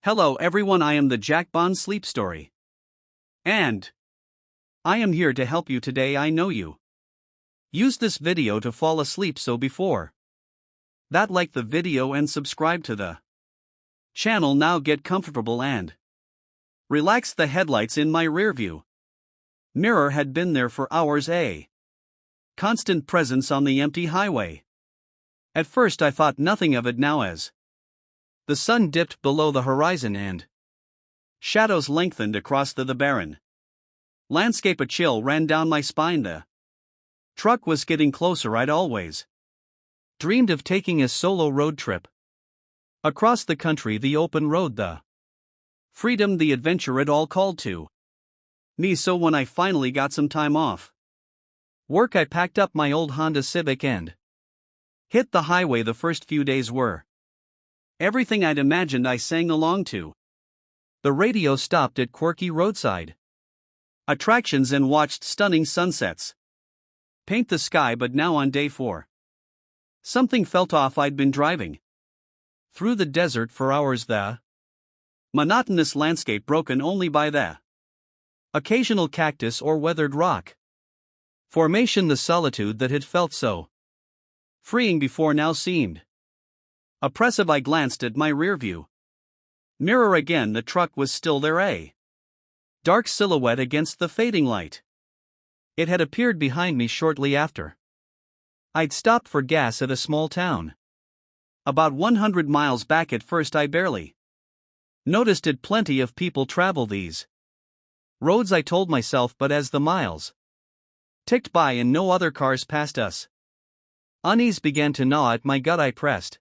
Hello everyone, I am the Jack Bond Sleep Story. And I am here to help you today. I know you use this video to fall asleep, so before that, like the video and subscribe to the channel. Now get comfortable and relax. The headlights in my rearview mirror had been there for hours, a constant presence on the empty highway. At first I thought nothing of it. Now as the sun dipped below the horizon and shadows lengthened across the barren landscape, a chill ran down my spine. The truck was getting closer. I'd always dreamed of taking a solo road trip across the country, the open road, the freedom, the adventure. It all called to me. So when I finally got some time off work, I packed up my old Honda Civic and hit the highway. The first few days were everything I'd imagined. I sang along to the radio, stopped at quirky roadside attractions, and watched stunning sunsets paint the sky. But now on day 4, something felt off. I'd been driving through the desert for hours, the monotonous landscape broken only by the occasional cactus or weathered rock formation. The solitude that had felt so freeing before now seemed oppressive. I glanced at my rearview mirror again. The truck was still there, a dark silhouette against the fading light. It had appeared behind me shortly after I'd stopped for gas at a small town about 100 miles back. At first I barely noticed it. Plenty of people travel these roads, I told myself, but as the miles ticked by and no other cars passed us, unease began to gnaw at my gut. I pressed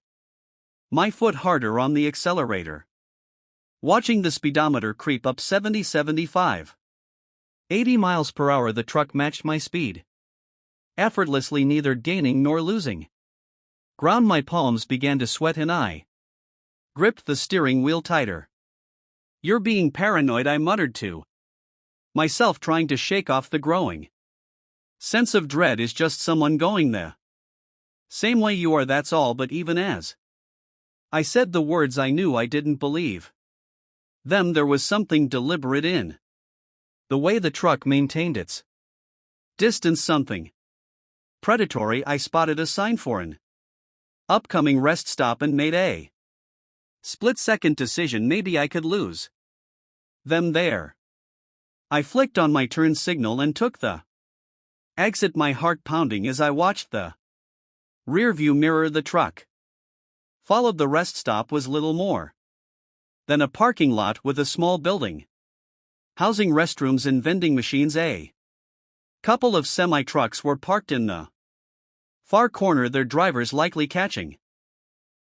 my foot harder on the accelerator, watching the speedometer creep up. 70, 75, 80 miles per hour. The truck matched my speed effortlessly, neither gaining nor losing ground. My palms began to sweat and I gripped the steering wheel tighter. "You're being paranoid," I muttered to myself, trying to shake off the growing sense of dread. "Is just someone going the same way you are, that's all." But even as I said the words, I knew I didn't believe them. There was something deliberate in the way the truck maintained its distance, something predatory. I spotted a sign for an upcoming rest stop and made a split-second decision. Maybe I could lose them there. I flicked on my turn signal and took the exit, my heart pounding as I watched the rearview mirror. The truck followed. The rest stop was little more than a parking lot with a small building housing restrooms and vending machines. A couple of semi-trucks were parked in the far corner, their drivers likely catching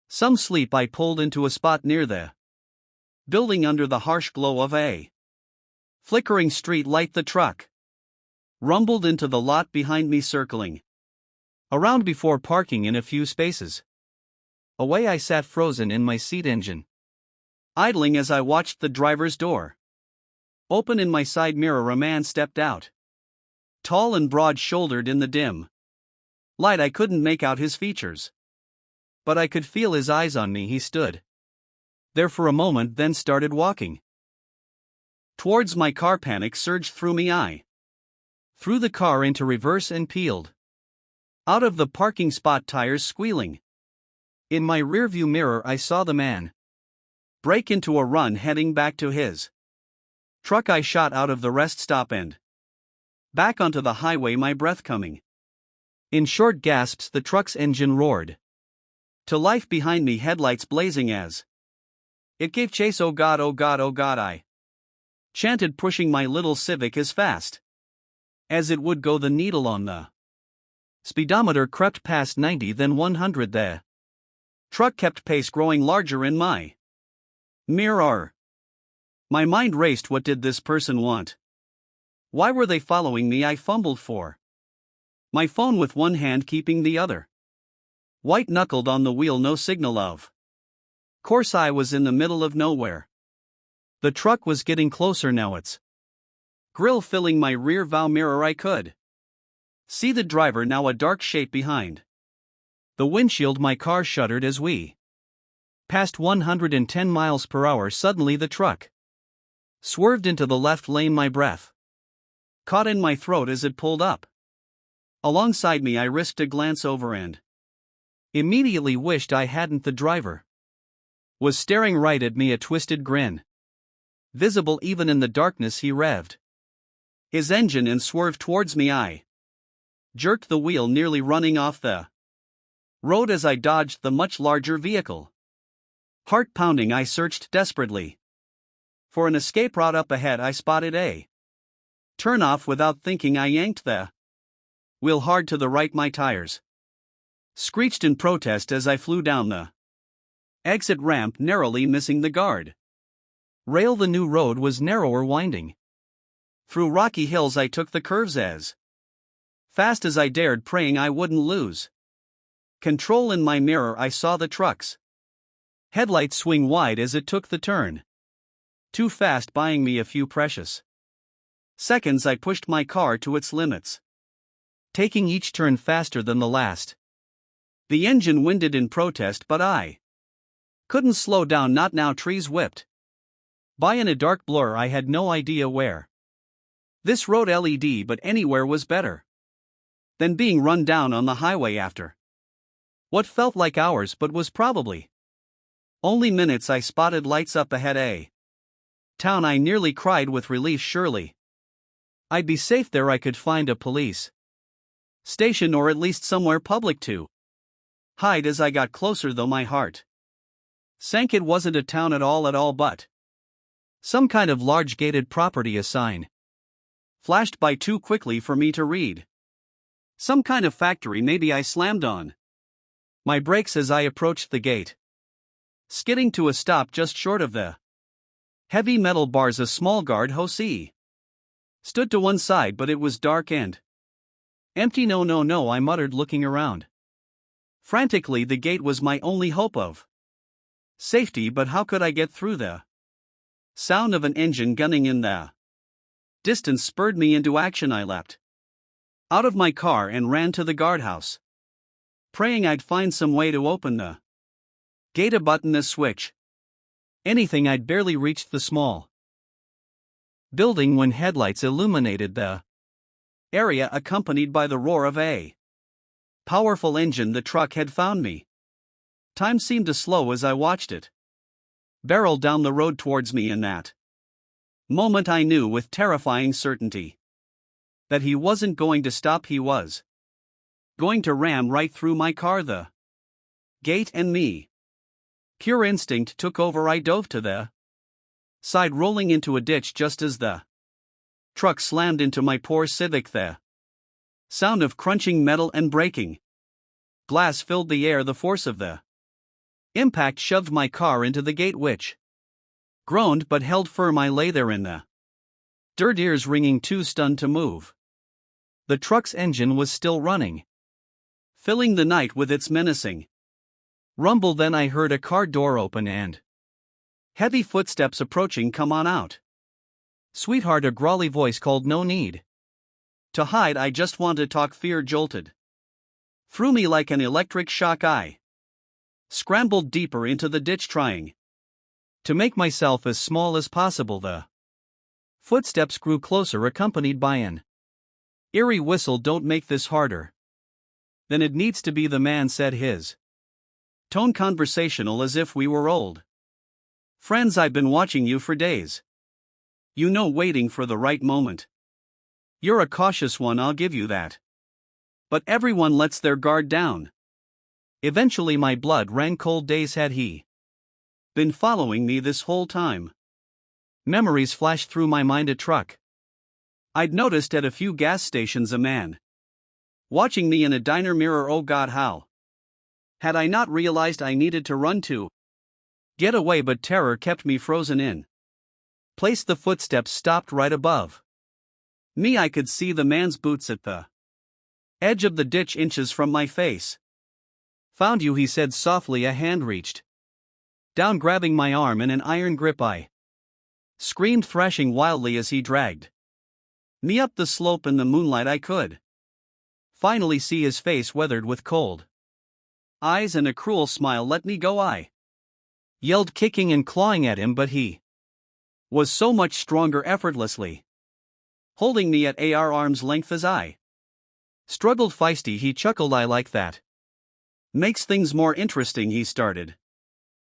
some sleep. I pulled into a spot near the building under the harsh glow of a flickering street light. The truck rumbled into the lot behind me, circling around before parking in a few spaces away. I sat frozen in my seat, engine idling, as I watched the driver's door open. In my side mirror a man stepped out, tall and broad-shouldered. In the dim light I couldn't make out his features, but I could feel his eyes on me. He stood there for a moment, then started walking towards my car. Panic surged through me. I threw the car into reverse and peeled out of the parking spot, tires squealing. In my rearview mirror I saw the man break into a run, heading back to his truck. I shot out of the rest stop and back onto the highway, my breath coming in short gasps. The truck's engine roared to life behind me, headlights blazing as it gave chase. "Oh God, oh God, oh God," I chanted, pushing my little Civic as fast as it would go. The needle on the speedometer crept past 90, then 100. The truck kept pace, growing larger in my mirror. My mind raced. What did this person want? Why were they following me? I fumbled for my phone with one hand, keeping the other white-knuckled on the wheel. No signal of course. I was in the middle of nowhere. The truck was getting closer now, its grill filling my rear view mirror. I could see the driver, now a dark shape behind the windshield. My car shuddered as we Past 110 miles per hour. Suddenly the truck swerved into the left lane. My breath caught in my throat as it pulled up alongside me. I risked a glance over and immediately wished I hadn't. The driver was staring right at me, a twisted grin visible even in the darkness. He revved his engine and swerved towards me. I jerked the wheel, nearly running off the road as I dodged the much larger vehicle. Heart pounding, I searched desperately for an escape route. Up ahead I spotted a turnoff. Without thinking, I yanked the wheel hard to the right. My tires screeched in protest as I flew down the exit ramp, narrowly missing the guard rail. The new road was narrower, winding through rocky hills. I took the curves as fast as I dared, praying I wouldn't lose control. In my mirror I saw the truck's headlights swing wide as it took the turn too fast, buying me a few precious seconds. I pushed my car to its limits, taking each turn faster than the last. The engine whined in protest, but I couldn't slow down, not now. Trees whipped by in a dark blur. I had no idea where this road led, but anywhere was better than being run down on the highway after what felt like hours but was probably only minutes. I spotted lights up ahead, a town. I nearly cried with relief. Surely I'd be safe there. I could find a police station or at least somewhere public to hide. As I got closer, though, my heart sank. It wasn't a town at all, but some kind of large gated property. A sign flashed by too quickly for me to read. Some kind of factory, maybe. I slammed on my brakes as I approached the gate, skidding to a stop just short of the heavy metal bars. A small guard house stood to one side, but it was dark and empty. No, I muttered, looking around frantically. The gate was my only hope of safety, but how could I get through? The sound of an engine gunning in the distance spurred me into action. I leapt out of my car and ran to the guardhouse, praying I'd find some way to open the gate. A button, a switch, anything. I'd barely reached the small building when headlights illuminated the area, accompanied by the roar of a powerful engine. The truck had found me. Time seemed to slow as I watched it barrel down the road towards me. In that moment I knew with terrifying certainty that he wasn't going to stop. He was going to ram right through my car, the gate, and me. Pure instinct took over. I dove to the side, rolling into a ditch just as the truck slammed into my poor Civic. The sound of crunching metal and breaking glass filled the air. The force of the impact shoved my car into the gate, which groaned but held firm. I lay there in the dirt, ears ringing, too stunned to move. The truck's engine was still running, filling the night with its menacing rumble. Then I heard a car door open and heavy footsteps approaching. Come on out, sweetheart, a growly voice called. No need to hide, I just want to talk. Fear jolted through me like an electric shock. I scrambled deeper into the ditch, trying to make myself as small as possible. The footsteps grew closer, accompanied by an eerie whistle. Don't make this harder than it needs to be, the man said, his tone conversational as if we were old friends. I've been watching you for days. You know, waiting for the right moment. You're a cautious one, I'll give you that. But everyone lets their guard down. Eventually my blood ran cold. Days had he been following me this whole time? Memories flashed through my mind. A truck I'd noticed at a few gas stations, a man watching me in a diner mirror. Oh God, how had I not realized I needed to run to get away, but terror kept me frozen in place. The footsteps stopped right above me. I could see the man's boots at the edge of the ditch, inches from my face. Found you, he said softly. A hand reached down, grabbing my arm in an iron grip. I screamed, thrashing wildly as he dragged me up the slope. In the moonlight I could finally see his face, weathered with cold eyes and a cruel smile. Let me go, I Yelled, kicking and clawing at him, but he was so much stronger, effortlessly holding me at arm's length as I struggled. Feisty, he chuckled. I like that. Makes things more interesting. He started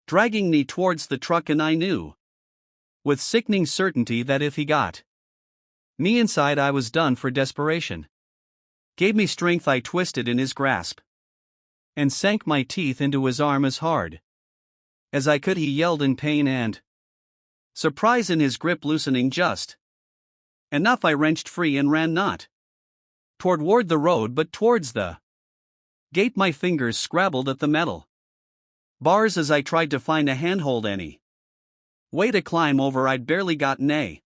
dragging me towards the truck, and I knew with sickening certainty that if he got me inside, I was done for. Desperation gave me strength. I twisted in his grasp and sank my teeth into his arm as hard as I could. He yelled in pain and surprise in his grip, loosening just enough. I wrenched free and ran, not toward the road but towards the gate. My fingers scrabbled at the metal bars as I tried to find a handhold, any way to climb over. I'd barely gotten a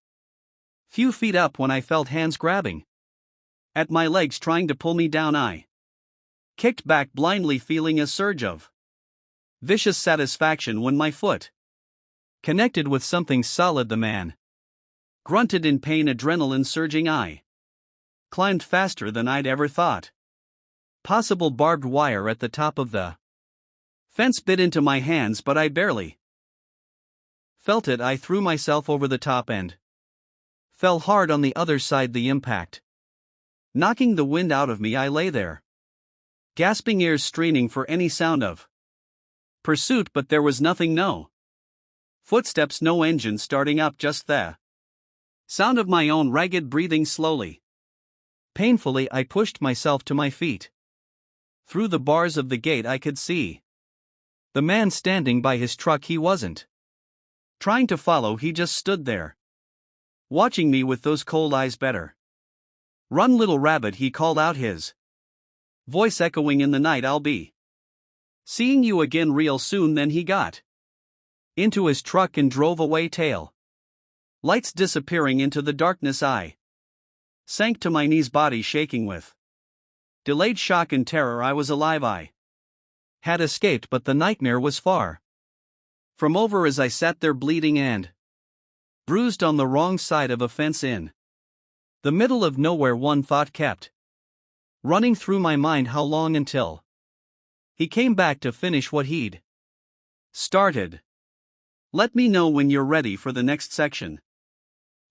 few feet up when I felt hands grabbing at my legs, trying to pull me down. I kicked back blindly, feeling a surge of vicious satisfaction when my foot connected with something solid. The man grunted in pain, adrenaline surging. I climbed faster than I'd ever thought possible. Barbed wire at the top of the fence bit into my hands, but I barely felt it. I threw myself over the top and fell hard on the other side, the impact knocking the wind out of me. I lay there, gasping, ears straining for any sound of pursuit, but there was nothing. No footsteps, no engine starting up, just the sound of my own ragged breathing. Slowly, painfully, I pushed myself to my feet. Through the bars of the gate I could see the man standing by his truck. He wasn't trying to follow, he just stood there, watching me with those cold eyes. Better run, little rabbit, he called out, his voice echoing in the night. I'll be seeing you again real soon. Then he got into his truck and drove away, tail lights disappearing into the darkness. I sank to my knees, body shaking with delayed shock and terror. I was alive. I had escaped, but the nightmare was far from over as I sat there bleeding and bruised on the wrong side of a fence in the middle of nowhere. One thought kept running through my mind: how long until he came back to finish what he'd started? Let me know when you're ready for the next section.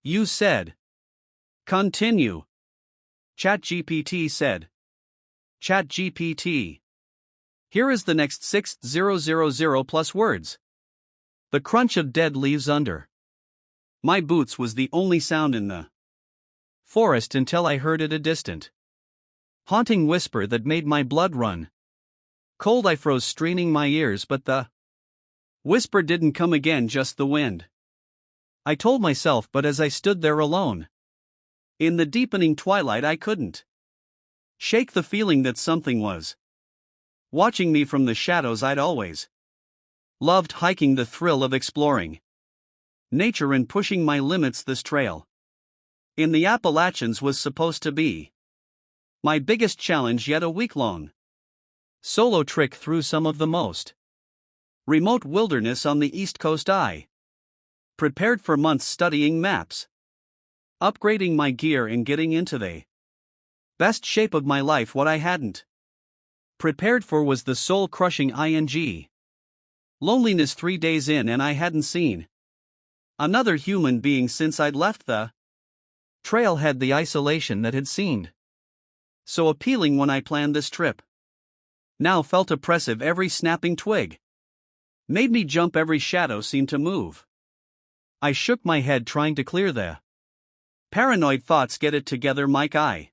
You said. Continue. ChatGPT said. ChatGPT. Here is the next 6,000 plus words. The crunch of dead leaves under my boots was the only sound in the forest until I heard it, a distant, haunting whisper that made my blood run cold. I froze, straining my ears, but the whisper didn't come again, just the wind, I told myself. But as I stood there alone in the deepening twilight, I couldn't shake the feeling that something was watching me from the shadows. I'd always loved hiking, the thrill of exploring nature and pushing my limits. This trail in the Appalachians was supposed to be my biggest challenge yet, a week-long solo trek through some of the most remote wilderness on the East Coast. I prepared for months, studying maps, upgrading my gear, and getting into the best shape of my life. What I hadn't prepared for was the soul-crushing loneliness 3 days in, and I hadn't seen another human being since I'd left the trailhead. The isolation that had seemed so appealing when I planned this trip now felt oppressive. Every snapping twig made me jump, every shadow seemed to move. I shook my head, trying to clear the paranoid thoughts. Get it together, Mike, I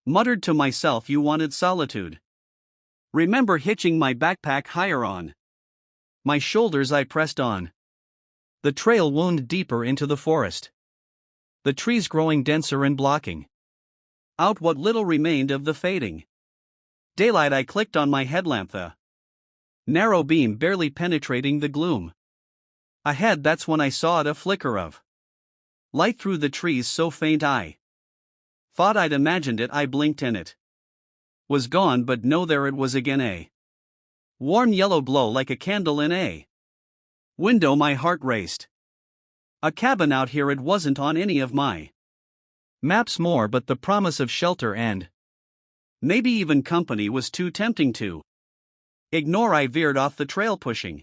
muttered to myself. You wanted solitude. Remember hitching my backpack higher on my shoulders. I pressed on. The trail wound deeper into the forest, the trees growing denser and blocking out what little remained of the fading daylight. I clicked on my headlamp, the narrow beam barely penetrating the gloom ahead. That's when I saw it, a flicker of light through the trees, so faint I thought I'd imagined it. I blinked and it was gone, but no, there it was again, a warm yellow glow like a candle in a window. My heart raced. A cabin out here, it wasn't on any of my maps more, but the promise of shelter and maybe even company was too tempting to ignore. I veered off the trail, pushing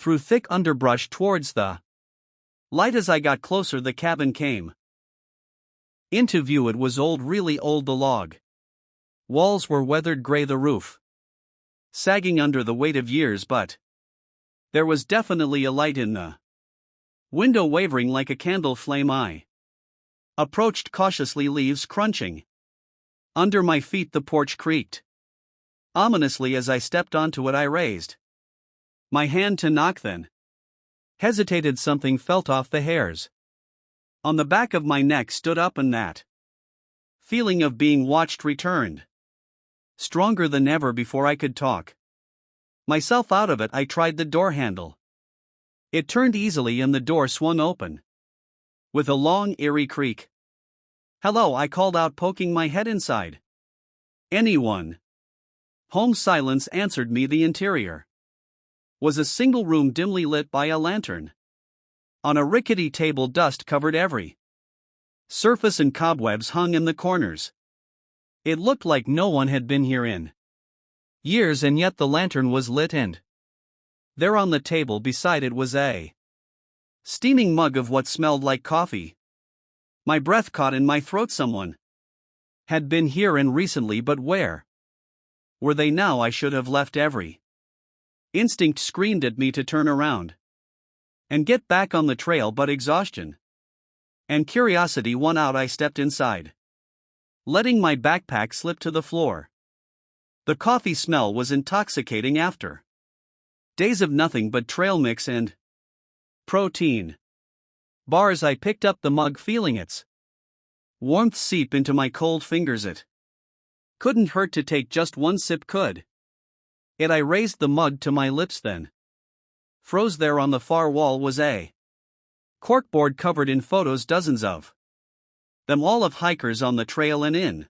through thick underbrush towards the light. As I got closer, the cabin came into view. It was old, really old. The log walls were weathered gray, the roof sagging under the weight of years, but there was definitely a light in the window, wavering like a candle flame. I approached cautiously, leaves crunching under my feet. The porch creaked ominously as I stepped onto it. I raised my hand to knock, then hesitated. Something felt off. The hairs on the back of my neck stood up, and that feeling of being watched returned stronger than ever. Before I could talk myself out of it, I tried the door handle. It turned easily and the door swung open with a long, eerie creak. "Hello," I called out, poking my head inside. "Anyone home?" Silence answered me. The interior was a single room, dimly lit by a lantern. On a rickety table, dust covered every surface and cobwebs hung in the corners. It looked like no one had been here in years, and yet the lantern was lit, and there on the table beside it was a steaming mug of what smelled like coffee. My breath caught in my throat. Someone had been here, and recently, but where were they now? I should have left. Every instinct screamed at me to turn around and get back on the trail, but exhaustion and curiosity won out. I stepped inside, letting my backpack slip to the floor. The coffee smell was intoxicating after days of nothing but trail mix and protein bars. I picked up the mug, feeling its warmth seep into my cold fingers. It couldn't hurt to take just one sip, could it? I raised the mug to my lips, then froze. There on the far wall was a corkboard covered in photos, dozens of them, all of hikers on the trail, and in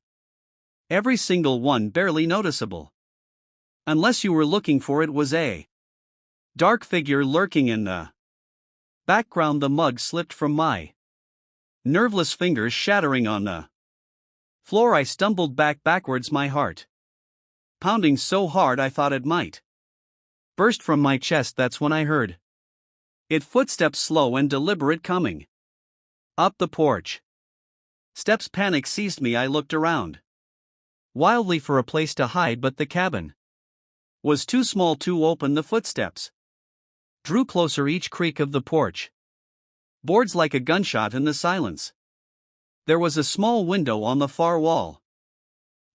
every single one barely noticeable unless you were looking for it was a dark figure lurking in the background. The mug slipped from my nerveless fingers, shattering on the floor. I stumbled backwards, my heart pounding so hard I thought it might burst from my chest. That's when I heard it, footsteps slow and deliberate, coming up the porch steps. Panic seized me. I looked around wildly for a place to hide, but the cabin was too small to open. The footsteps drew closer, each creak of the porch boards like a gunshot in the silence. There was a small window on the far wall.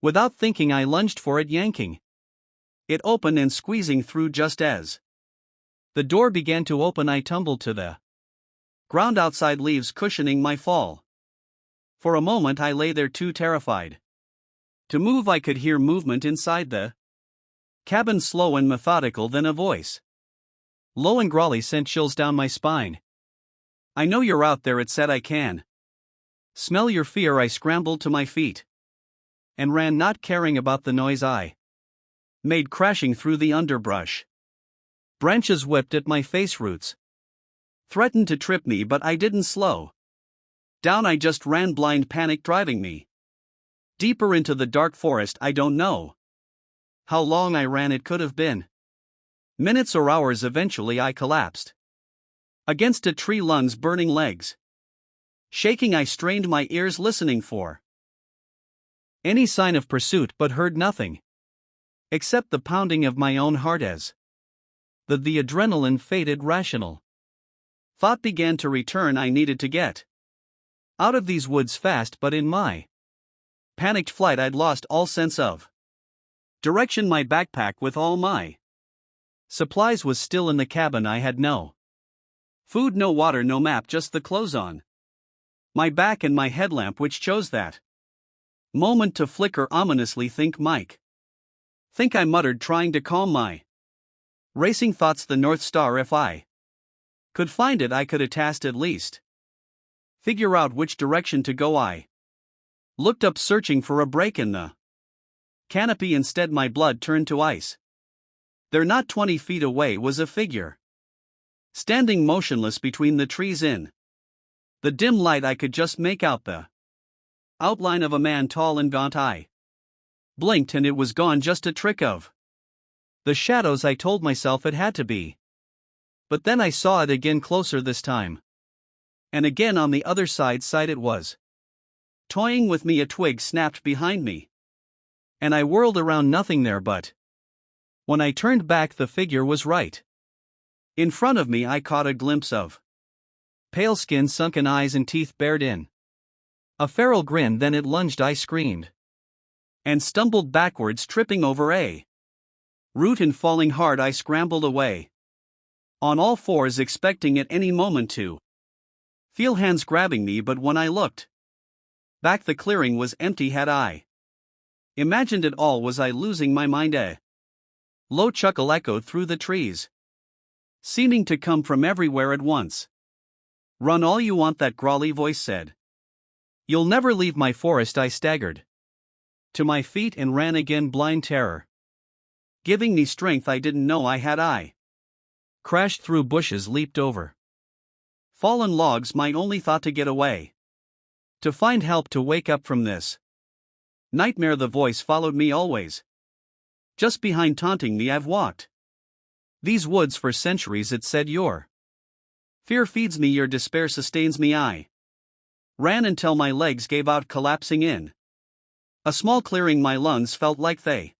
Without thinking, I lunged for it, yanking it open and squeezing through. Just as the door began to open, I tumbled to the ground outside, leaves cushioning my fall. For a moment I lay there, too terrified to move. I could hear movement inside the cabin, slow and methodical. Then a voice, low and growly, sent chills down my spine. "I know you're out there," it said. "I can smell your fear." I scrambled to my feet and ran, not caring about the noise I made crashing through the underbrush. Branches whipped at my face, roots threatened to trip me, but I didn't slow down. I just ran, blind panic driving me deeper into the dark forest. I don't know how long I ran. It could have been minutes or hours. Eventually I collapsed against a tree, lungs burning, legs shaking. I strained my ears, listening for any sign of pursuit, but heard nothing except the pounding of my own heart as the adrenaline faded. Rational thought began to return. I needed to get out of these woods fast, but in my panicked flight I'd lost all sense of direction. My backpack with all my supplies was still in the cabin. I had no food, no water, no map, just the clothes on my back and my headlamp, which chose that moment to flicker ominously. "Think, Mike. Think," I muttered, trying to calm my racing thoughts. "The North Star. If I could find it, I could at least figure out which direction to go." I looked up, searching for a break in the canopy. Instead, my blood turned to ice. There, not 20 feet away, was a figure standing motionless between the trees. In the dim light I could just make out the outline of a man, tall and gaunt. I blinked and it was gone, just a trick of the shadows. I told myself it had to be But then I saw it again closer this time. And again on the other side it was. Toying with me, a twig snapped behind me. And I whirled around, nothing there, but when I turned back the figure was right. In front of me I caught a glimpse of pale skin, sunken eyes and teeth bared in a feral grin, then it lunged. I screamed and stumbled backwards, tripping over a root and falling hard. I scrambled away on all fours, expecting at any moment to feel hands grabbing me, but when I looked back the clearing was empty. Had I imagined it all? Was I losing my mind? A low chuckle echoed through the trees, seeming to come from everywhere at once. "Run all you want," that growly voice said. "You'll never leave my forest." I staggered to my feet and ran again, blind terror giving me strength I didn't know I had. I crashed through bushes, leaped over fallen logs, my only thought to get away, to find help, to wake up from this nightmare. The voice followed me always, just behind, taunting me. "I've walked these woods for centuries," it said. "Your fear feeds me, your despair sustains me." I ran until my legs gave out, collapsing in a small clearing. My lungs felt like they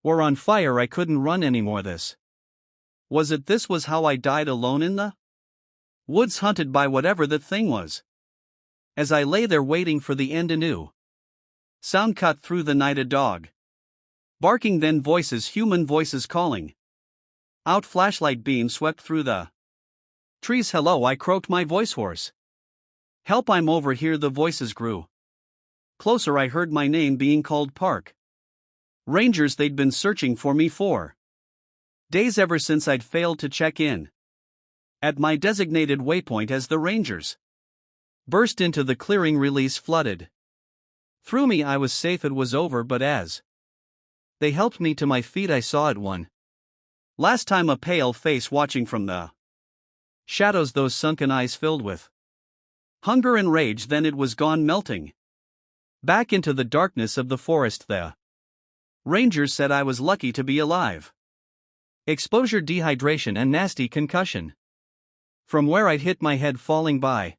were on fire. I couldn't run anymore. This was how I died, alone in the woods, hunted by whatever that thing was. As I lay there waiting for the end, a new sound cut through the night, a dog barking, then voices, human voices calling out. Flashlight beams swept through the trees. "Hello," I croaked, my voice hoarse. "Help, I'm over here." The voices grew closer. I heard my name being called. Park rangers, they'd been searching for me for days, ever since I'd failed to check in at my designated waypoint. As the rangers burst into the clearing, release flooded through me. I was safe, it was over, but as they helped me to my feet, I saw it one last time, a pale face watching from the shadows, those sunken eyes filled with hunger and rage. Then it was gone, melting back into the darkness of the forest. The rangers said I was lucky to be alive. Exposure, dehydration and nasty concussion from where I'd hit my head falling by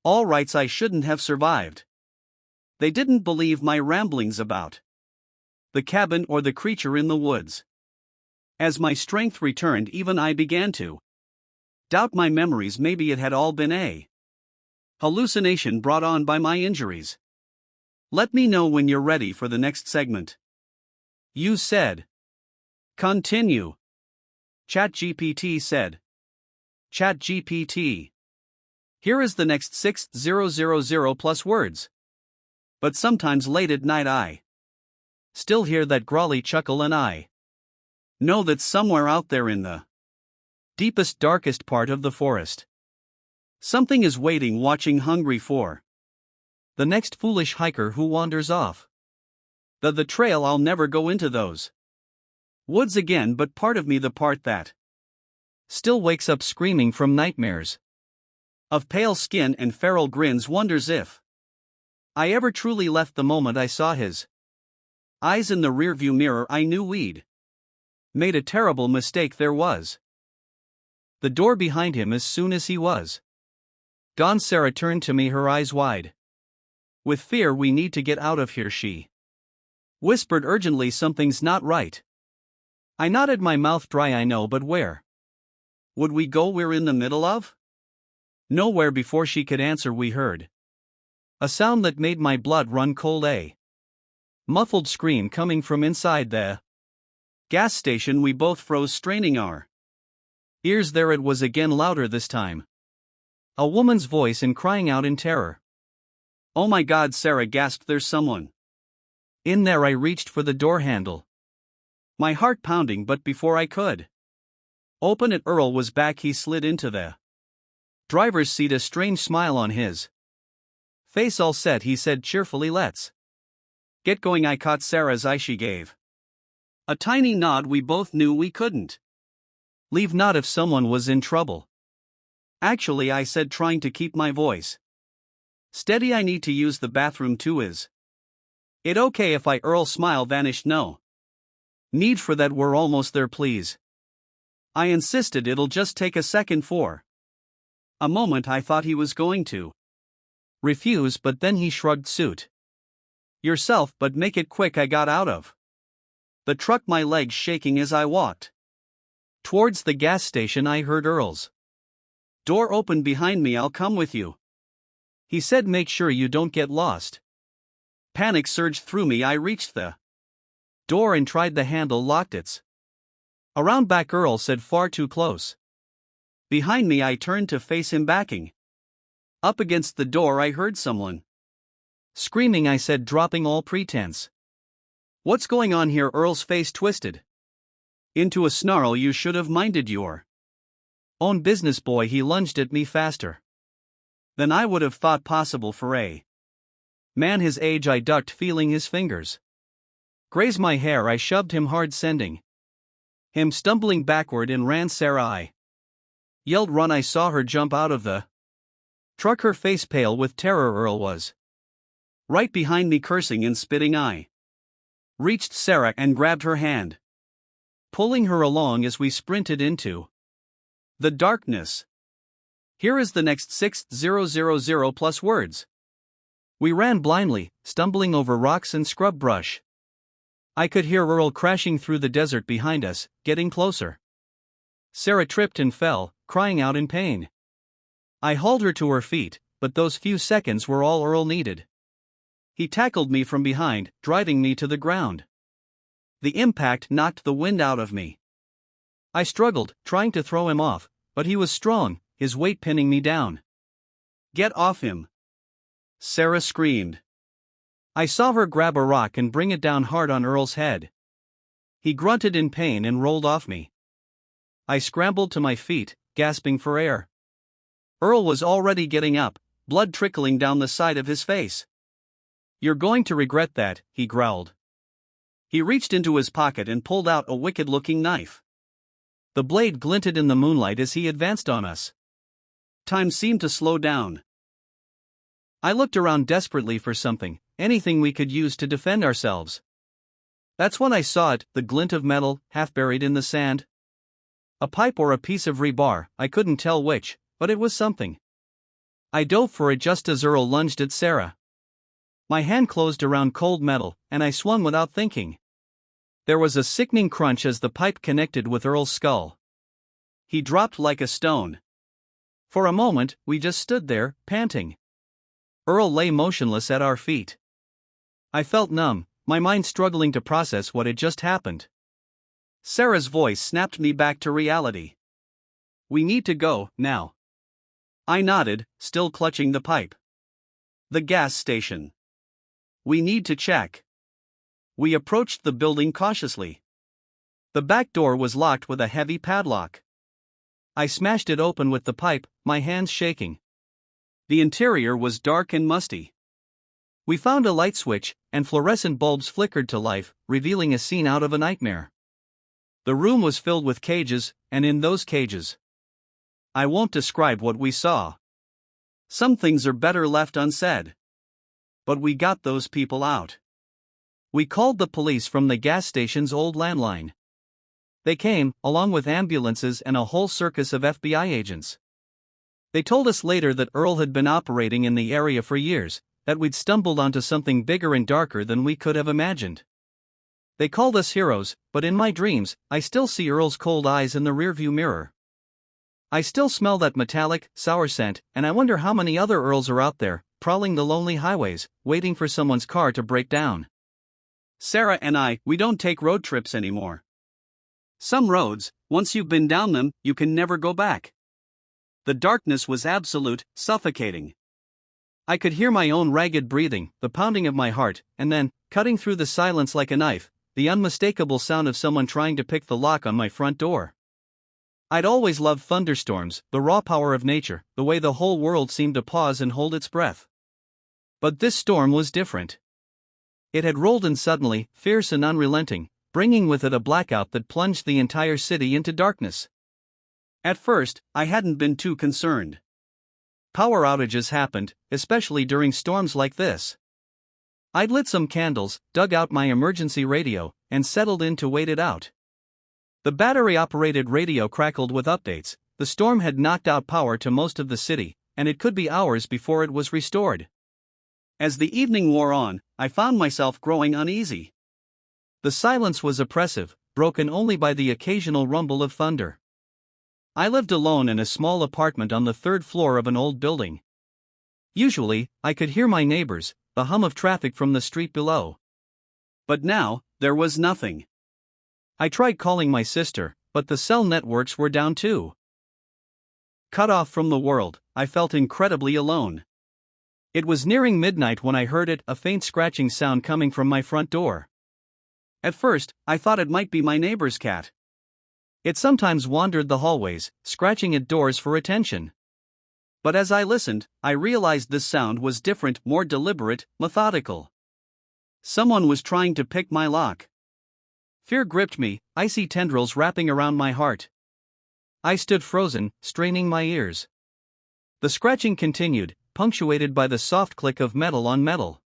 all rights. I shouldn't have survived. They didn't believe my ramblings about the cabin or the creature in the woods. As my strength returned, even I began to doubt my memories. Maybe it had all been a hallucination brought on by my injuries. Let me know when you're ready for the next segment. You said. Continue. ChatGPT said. ChatGPT. Here is the next 6,000 plus words. But sometimes late at night I still hear that growly chuckle, and I know that somewhere out there in the deepest, darkest part of the forest, something is waiting, watching, hungry for the next foolish hiker who wanders off the trail. I'll never go into those woods again, but part of me, the part that still wakes up screaming from nightmares of pale skin and feral grins, wonders if I ever truly left. The moment I saw his eyes in the rearview mirror, I knew we'd made a terrible mistake. There was the door behind him. As soon as he was gone, Sarah turned to me, her eyes wide with fear. "We need to get out of here," she whispered urgently. "Something's not right." I nodded, my mouth dry. "I know, but where would we go? We're in the middle of nowhere." Before she could answer, we heard a sound that made my blood run cold, a muffled scream coming from inside the gas station. We both froze, straining our ears. There it was again, louder this time, a woman's voice, and crying out in terror. "Oh my God," Sarah gasped, "there's someone in there." I reached for the door handle, my heart pounding, but before I could open it, Earl was back. He slid into the driver's seat, a strange smile on his face. "All set," he said cheerfully. "Let's get going." I caught Sarah's eye. She gave a tiny nod. We both knew we couldn't leave, not if someone was in trouble. "Actually," I said, trying to keep my voice steady, "I need to use the bathroom too. Is it okay if I?" Earl's smile vanished. "No need for that, we're almost there, please." I insisted it'll just take a second for a moment. I thought he was going to refuse, but then he shrugged. Suit yourself, but make it quick. I got out of the truck, my legs shaking as I walked towards the gas station. I heard Earl's door open behind me. I'll come with you, he said. Make sure you don't get lost. Panic surged through me. I reached the door and tried the handle. Locked. It's around back, Earl said. Far too close behind me. I turned to face him. Backing up against the door, I heard someone screaming. I said, dropping all pretense, what's going on here? Earl's face twisted into a snarl. You should have minded your own business, boy. He lunged at me faster than I would have thought possible for a man his age. I ducked, feeling his fingers graze my hair. I shoved him hard, sending him stumbling backward, and ran. Sarah, I yelled, run. I saw her jump out of the truck, her face pale with terror. Earl was right behind me, cursing and spitting. I reached Sarah and grabbed her hand, pulling her along as we sprinted into the darkness. Here is the next 6000 plus words. We ran blindly, stumbling over rocks and scrub brush. I could hear Earl crashing through the desert behind us, getting closer. Sarah tripped and fell, crying out in pain. I hauled her to her feet, but those few seconds were all Earl needed. He tackled me from behind, driving me to the ground. The impact knocked the wind out of me. I struggled, trying to throw him off, but he was strong, his weight pinning me down. Get off him, Sarah screamed. I saw her grab a rock and bring it down hard on Earl's head. He grunted in pain and rolled off me. I scrambled to my feet, gasping for air. Earl was already getting up, blood trickling down the side of his face. You're going to regret that, he growled. He reached into his pocket and pulled out a wicked-looking knife. The blade glinted in the moonlight as he advanced on us. Time seemed to slow down. I looked around desperately for something, anything we could use to defend ourselves. That's when I saw it, the glint of metal, half buried in the sand. A pipe or a piece of rebar, I couldn't tell which, but it was something. I dove for it just as Earl lunged at Sarah. My hand closed around cold metal, and I swung without thinking. There was a sickening crunch as the pipe connected with Earl's skull. He dropped like a stone. For a moment, we just stood there, panting. Earl lay motionless at our feet. I felt numb, my mind struggling to process what had just happened. Sarah's voice snapped me back to reality. We need to go, now. I nodded, still clutching the pipe. The gas station. We need to check. We approached the building cautiously. The back door was locked with a heavy padlock. I smashed it open with the pipe, my hands shaking. The interior was dark and musty. We found a light switch, and fluorescent bulbs flickered to life, revealing a scene out of a nightmare. The room was filled with cages, and in those cages, I won't describe what we saw. Some things are better left unsaid. But we got those people out. We called the police from the gas station's old landline. They came, along with ambulances and a whole circus of FBI agents. They told us later that Earl had been operating in the area for years, that we'd stumbled onto something bigger and darker than we could have imagined. They called us heroes, but in my dreams, I still see Earl's cold eyes in the rearview mirror. I still smell that metallic, sour scent, and I wonder how many other Earls are out there, prowling the lonely highways, waiting for someone's car to break down. Sarah and we don't take road trips anymore. Some roads, once you've been down them, you can never go back. The darkness was absolute, suffocating. I could hear my own ragged breathing, the pounding of my heart, and then, cutting through the silence like a knife, the unmistakable sound of someone trying to pick the lock on my front door. I'd always loved thunderstorms, the raw power of nature, the way the whole world seemed to pause and hold its breath. But this storm was different. It had rolled in suddenly, fierce and unrelenting, bringing with it a blackout that plunged the entire city into darkness. At first, I hadn't been too concerned. Power outages happened, especially during storms like this. I'd lit some candles, dug out my emergency radio, and settled in to wait it out. The battery-operated radio crackled with updates. The storm had knocked out power to most of the city, and it could be hours before it was restored. As the evening wore on, I found myself growing uneasy. The silence was oppressive, broken only by the occasional rumble of thunder. I lived alone in a small apartment on the third floor of an old building. Usually, I could hear my neighbors, the hum of traffic from the street below. But now, there was nothing. I tried calling my sister, but the cell networks were down too. Cut off from the world, I felt incredibly alone. It was nearing midnight when I heard a faint scratching sound coming from my front door. At first, I thought it might be my neighbor's cat. It sometimes wandered the hallways, scratching at doors for attention. But as I listened, I realized this sound was different, more deliberate, methodical. Someone was trying to pick my lock. Fear gripped me, icy tendrils wrapping around my heart. I stood frozen, straining my ears. The scratching continued, punctuated by the soft click of metal on metal.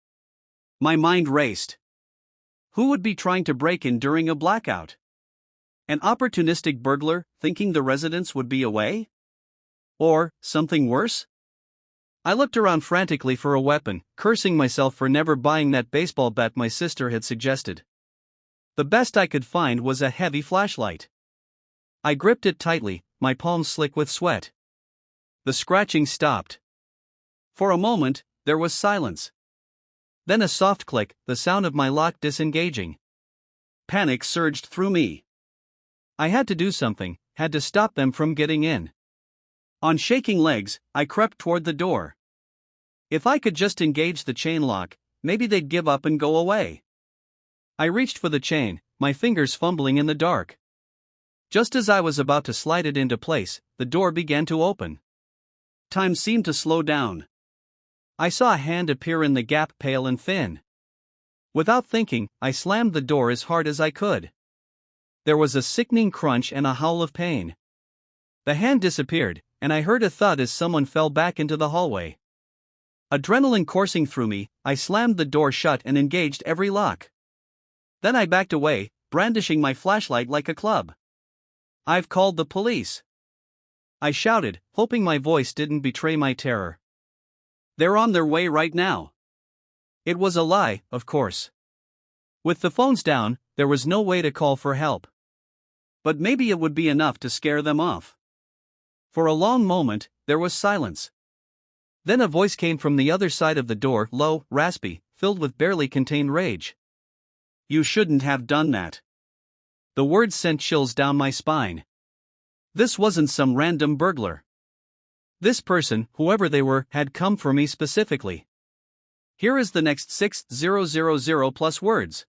My mind raced. Who would be trying to break in during a blackout? An opportunistic burglar, thinking the residents would be away? Or something worse? I looked around frantically for a weapon, cursing myself for never buying that baseball bat my sister had suggested. The best I could find was a heavy flashlight. I gripped it tightly, my palms slick with sweat. The scratching stopped. For a moment, there was silence. Then a soft click, the sound of my lock disengaging. Panic surged through me. I had to do something, had to stop them from getting in. On shaking legs, I crept toward the door. If I could just engage the chain lock, maybe they'd give up and go away. I reached for the chain, my fingers fumbling in the dark. Just as I was about to slide it into place, the door began to open. Time seemed to slow down. I saw a hand appear in the gap, pale and thin. Without thinking, I slammed the door as hard as I could. There was a sickening crunch and a howl of pain. The hand disappeared, and I heard a thud as someone fell back into the hallway. Adrenaline coursing through me, I slammed the door shut and engaged every lock. Then I backed away, brandishing my flashlight like a club. "I've called the police," I shouted, hoping my voice didn't betray my terror. "They're on their way right now." It was a lie, of course. With the phones down, there was no way to call for help. But maybe it would be enough to scare them off. For a long moment, there was silence. Then a voice came from the other side of the door, low, raspy, filled with barely contained rage. "You shouldn't have done that." The words sent chills down my spine. This wasn't some random burglar. This person, whoever they were, had come for me specifically. Here is the next 6000 plus words.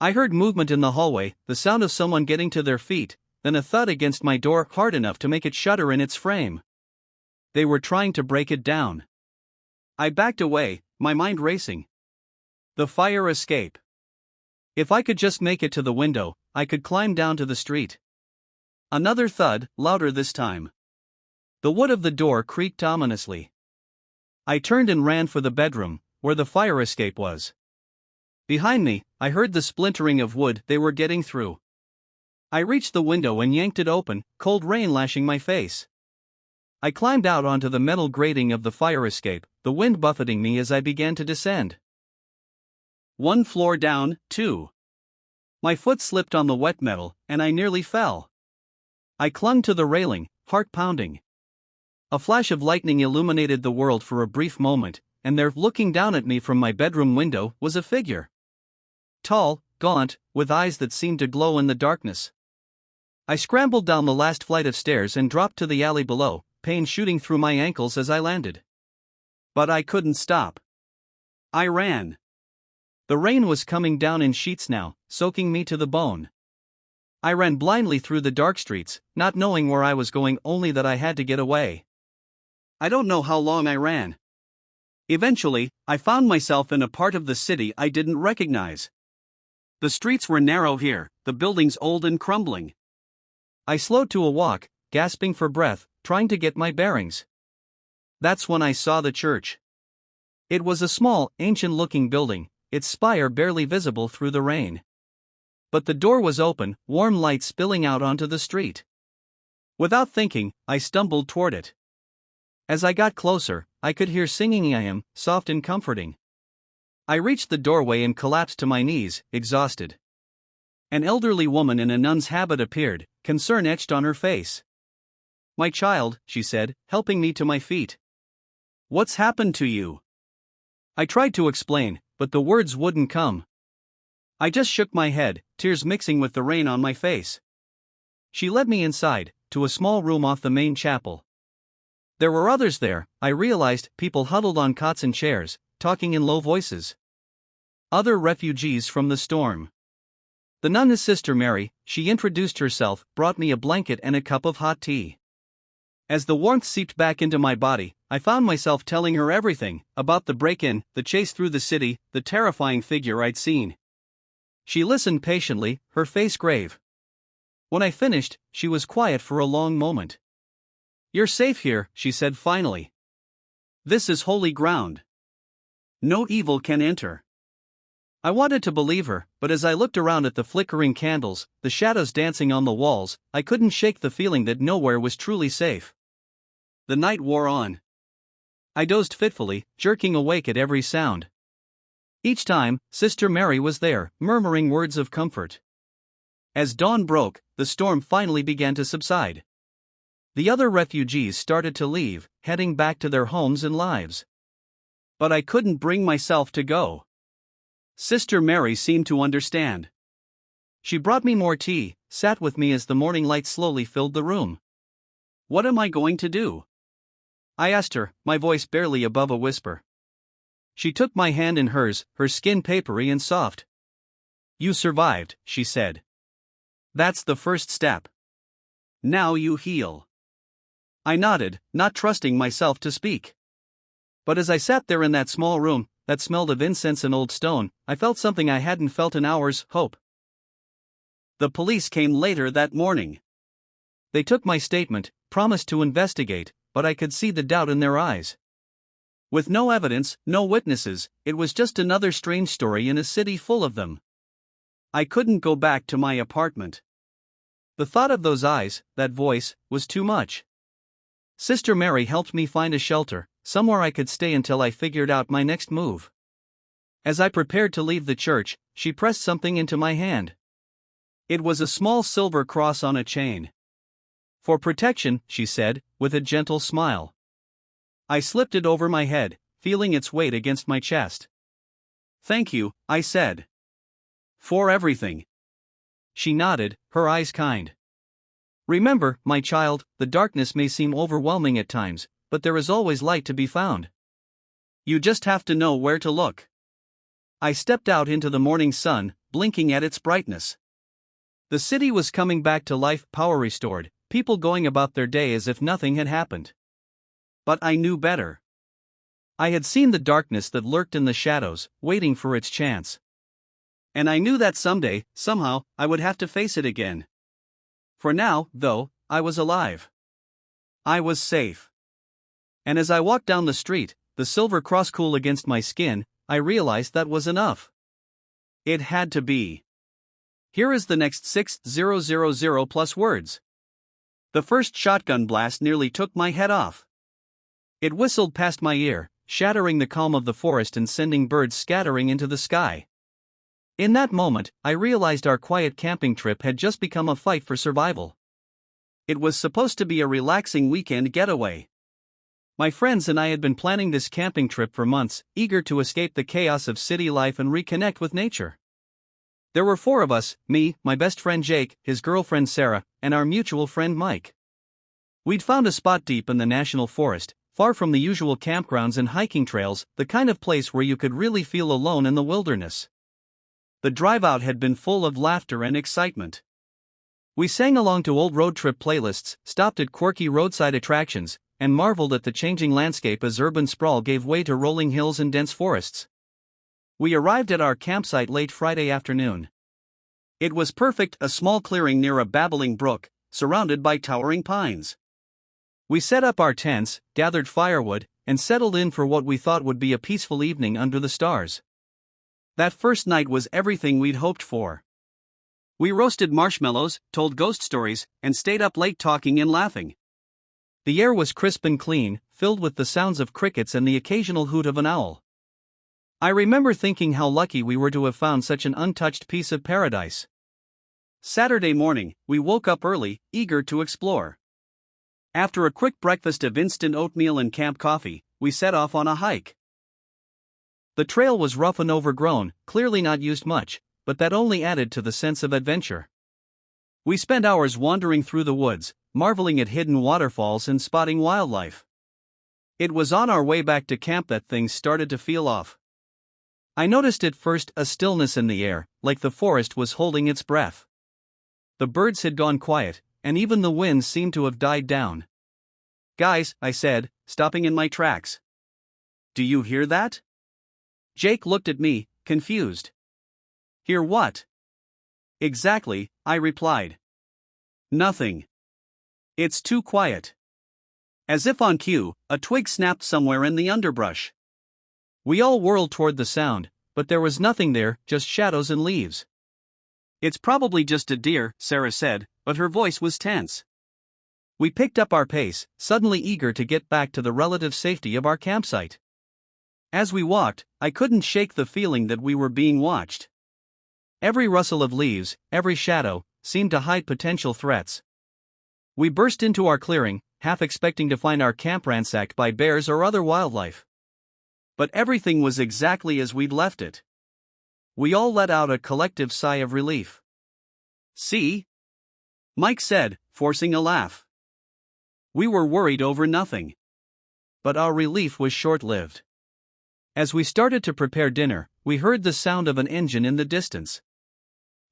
I heard movement in the hallway, the sound of someone getting to their feet, then a thud against my door hard enough to make it shudder in its frame. They were trying to break it down. I backed away, my mind racing. The fire escape. If I could just make it to the window, I could climb down to the street. Another thud, louder this time. The wood of the door creaked ominously. I turned and ran for the bedroom, where the fire escape was. Behind me, I heard the splintering of wood they were getting through. I reached the window and yanked it open, cold rain lashing my face. I climbed out onto the metal grating of the fire escape, the wind buffeting me as I began to descend. 1 floor down, 2. My foot slipped on the wet metal, and I nearly fell. I clung to the railing, heart pounding. A flash of lightning illuminated the world for a brief moment, and there, looking down at me from my bedroom window, was a figure. Tall, gaunt, with eyes that seemed to glow in the darkness. I scrambled down the last flight of stairs and dropped to the alley below, pain shooting through my ankles as I landed. But I couldn't stop. I ran. The rain was coming down in sheets now, soaking me to the bone. I ran blindly through the dark streets, not knowing where I was going, only that I had to get away. I don't know how long I ran. Eventually, I found myself in a part of the city I didn't recognize. The streets were narrow here, the buildings old and crumbling. I slowed to a walk, gasping for breath, trying to get my bearings. That's when I saw the church. It was a small, ancient-looking building, its spire barely visible through the rain. But the door was open, warm light spilling out onto the street. Without thinking, I stumbled toward it. As I got closer, I could hear singing a hymn, soft and comforting. I reached the doorway and collapsed to my knees, exhausted. An elderly woman in a nun's habit appeared, concern etched on her face. "My child," she said, helping me to my feet. "What's happened to you?" I tried to explain, but the words wouldn't come. I just shook my head, tears mixing with the rain on my face. She led me inside, to a small room off the main chapel. There were others there, I realized, people huddled on cots and chairs, talking in low voices. Other refugees from the storm. The nun is Sister Mary. She introduced herself, brought me a blanket and a cup of hot tea. As the warmth seeped back into my body, I found myself telling her everything, about the break-in, the chase through the city, the terrifying figure I'd seen. She listened patiently, her face grave. When I finished, she was quiet for a long moment. "You're safe here," she said finally. "This is holy ground. No evil can enter." I wanted to believe her, but as I looked around at the flickering candles, the shadows dancing on the walls, I couldn't shake the feeling that nowhere was truly safe. The night wore on. I dozed fitfully, jerking awake at every sound. Each time, Sister Mary was there, murmuring words of comfort. As dawn broke, the storm finally began to subside. The other refugees started to leave, heading back to their homes and lives. But I couldn't bring myself to go. Sister Mary seemed to understand. She brought me more tea, sat with me as the morning light slowly filled the room. "What am I going to do?" I asked her, my voice barely above a whisper. She took my hand in hers, her skin papery and soft. "You survived," she said. "That's the first step. Now you heal." I nodded, not trusting myself to speak. But as I sat there in that small room, that smelled of incense and old stone, I felt something I hadn't felt in hours: hope. The police came later that morning. They took my statement, promised to investigate, but I could see the doubt in their eyes. With no evidence, no witnesses, it was just another strange story in a city full of them. I couldn't go back to my apartment. The thought of those eyes, that voice, was too much. Sister Mary helped me find a shelter, somewhere I could stay until I figured out my next move. As I prepared to leave the church, she pressed something into my hand. It was a small silver cross on a chain. "For protection," she said, with a gentle smile. I slipped it over my head, feeling its weight against my chest. "Thank you," I said. "For everything." She nodded, her eyes kind. "Remember, my child, the darkness may seem overwhelming at times, but there is always light to be found. You just have to know where to look." I stepped out into the morning sun, blinking at its brightness. The city was coming back to life, power restored, people going about their day as if nothing had happened. But I knew better. I had seen the darkness that lurked in the shadows, waiting for its chance. And I knew that someday, somehow, I would have to face it again. For now, though, I was alive. I was safe. And as I walked down the street, the silver cross cool against my skin, I realized that was enough. It had to be. Here is the next 6000 plus words. The first shotgun blast nearly took my head off. It whistled past my ear, shattering the calm of the forest and sending birds scattering into the sky. In that moment, I realized our quiet camping trip had just become a fight for survival. It was supposed to be a relaxing weekend getaway. My friends and I had been planning this camping trip for months, eager to escape the chaos of city life and reconnect with nature. There were 4 of us, me, my best friend Jake, his girlfriend Sarah, and our mutual friend Mike. We'd found a spot deep in the national forest, far from the usual campgrounds and hiking trails, the kind of place where you could really feel alone in the wilderness. The drive out had been full of laughter and excitement. We sang along to old road trip playlists, stopped at quirky roadside attractions, and marveled at the changing landscape as urban sprawl gave way to rolling hills and dense forests. We arrived at our campsite late Friday afternoon. It was perfect, a small clearing near a babbling brook, surrounded by towering pines. We set up our tents, gathered firewood, and settled in for what we thought would be a peaceful evening under the stars. That first night was everything we'd hoped for. We roasted marshmallows, told ghost stories, and stayed up late talking and laughing. The air was crisp and clean, filled with the sounds of crickets and the occasional hoot of an owl. I remember thinking how lucky we were to have found such an untouched piece of paradise. Saturday morning, we woke up early, eager to explore. After a quick breakfast of instant oatmeal and camp coffee, we set off on a hike. The trail was rough and overgrown, clearly not used much, but that only added to the sense of adventure. We spent hours wandering through the woods, marveling at hidden waterfalls and spotting wildlife. It was on our way back to camp that things started to feel off. I noticed at first a stillness in the air, like the forest was holding its breath. The birds had gone quiet, and even the wind seemed to have died down. "Guys," I said, stopping in my tracks. "Do you hear that?" Jake looked at me, confused. "Hear what?" "Exactly," I replied. "Nothing. It's too quiet." As if on cue, a twig snapped somewhere in the underbrush. We all whirled toward the sound, but there was nothing there, just shadows and leaves. "It's probably just a deer," Sarah said, but her voice was tense. We picked up our pace, suddenly eager to get back to the relative safety of our campsite. As we walked, I couldn't shake the feeling that we were being watched. Every rustle of leaves, every shadow, seemed to hide potential threats. We burst into our clearing, half expecting to find our camp ransacked by bears or other wildlife. But everything was exactly as we'd left it. We all let out a collective sigh of relief. "See?" Mike said, forcing a laugh. We were worried over nothing. But our relief was short-lived. As we started to prepare dinner, we heard the sound of an engine in the distance.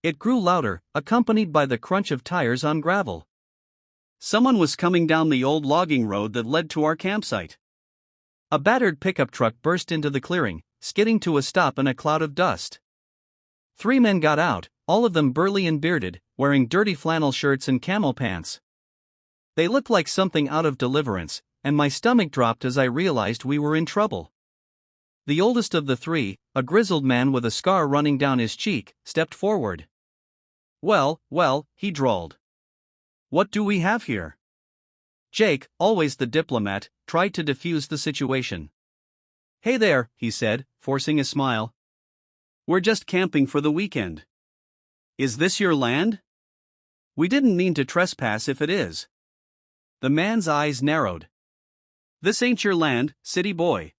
It grew louder, accompanied by the crunch of tires on gravel. Someone was coming down the old logging road that led to our campsite. A battered pickup truck burst into the clearing, skidding to a stop in a cloud of dust. 3 men got out, all of them burly and bearded, wearing dirty flannel shirts and camel pants. They looked like something out of Deliverance, and my stomach dropped as I realized we were in trouble. The oldest of the 3, a grizzled man with a scar running down his cheek, stepped forward. Well, he drawled. "What do we have here?" Jake, always the diplomat, tried to defuse the situation. "Hey there," he said, forcing a smile. "We're just camping for the weekend. Is this your land?" "We didn't mean to trespass if it is." The man's eyes narrowed. "This ain't your land, city boy.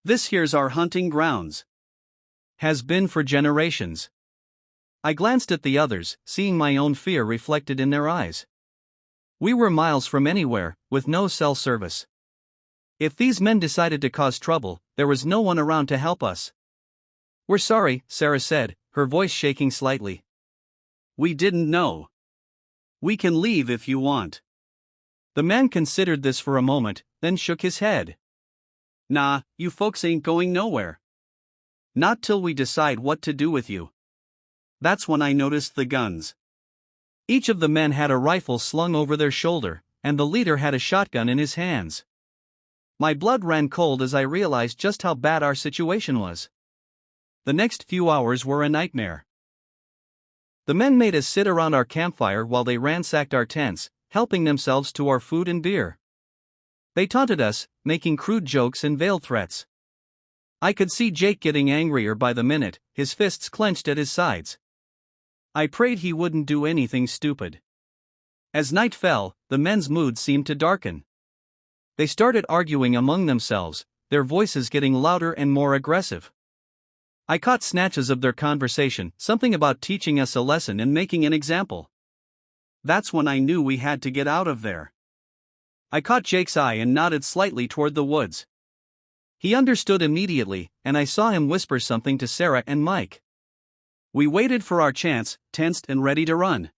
This here's our hunting grounds. Has been for generations." I glanced at the others, seeing my own fear reflected in their eyes. We were miles from anywhere, with no cell service. If these men decided to cause trouble, there was no one around to help us. "We're sorry," Sarah said, her voice shaking slightly. "We didn't know. We can leave if you want." The man considered this for a moment, then shook his head. "Nah, you folks ain't going nowhere. Not till we decide what to do with you." That's when I noticed the guns. Each of the men had a rifle slung over their shoulder, and the leader had a shotgun in his hands. My blood ran cold as I realized just how bad our situation was. The next few hours were a nightmare. The men made us sit around our campfire while they ransacked our tents, helping themselves to our food and beer. They taunted us, making crude jokes and veiled threats. I could see Jake getting angrier by the minute, his fists clenched at his sides. I prayed he wouldn't do anything stupid. As night fell, the men's mood seemed to darken. They started arguing among themselves, their voices getting louder and more aggressive. I caught snatches of their conversation, something about teaching us a lesson and making an example. That's when I knew we had to get out of there. I caught Jake's eye and nodded slightly toward the woods. He understood immediately, and I saw him whisper something to Sarah and Mike. We waited for our chance, tensed and ready to run.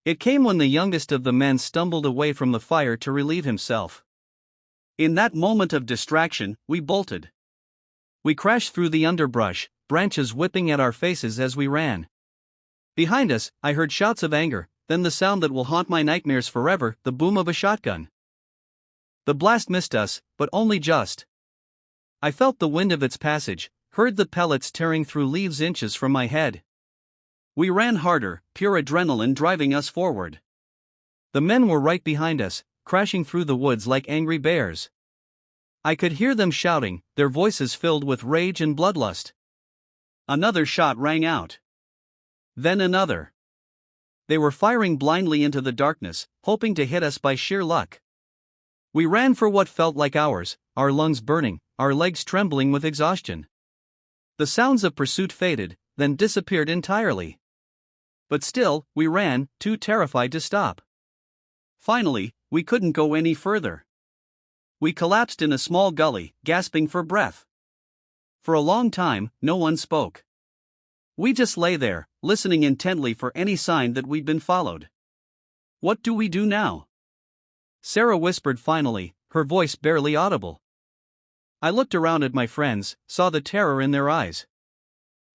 It came when the youngest of the men stumbled away from the fire to relieve himself. In that moment of distraction, we bolted. We crashed through the underbrush, branches whipping at our faces as we ran. Behind us, I heard shouts of anger, then the sound that will haunt my nightmares forever, the boom of a shotgun. The blast missed us, but only just. I felt the wind of its passage, heard the pellets tearing through leaves inches from my head. We ran harder, pure adrenaline driving us forward. The men were right behind us, crashing through the woods like angry bears. I could hear them shouting, their voices filled with rage and bloodlust. Another shot rang out. Then another. They were firing blindly into the darkness, hoping to hit us by sheer luck. We ran for what felt like hours, our lungs burning, our legs trembling with exhaustion. The sounds of pursuit faded, then disappeared entirely. But still, we ran, too terrified to stop. Finally, we couldn't go any further. We collapsed in a small gully, gasping for breath. For a long time, no one spoke. We just lay there, listening intently for any sign that we'd been followed. "What do we do now?" Sarah whispered finally, her voice barely audible. I looked around at my friends, saw the terror in their eyes.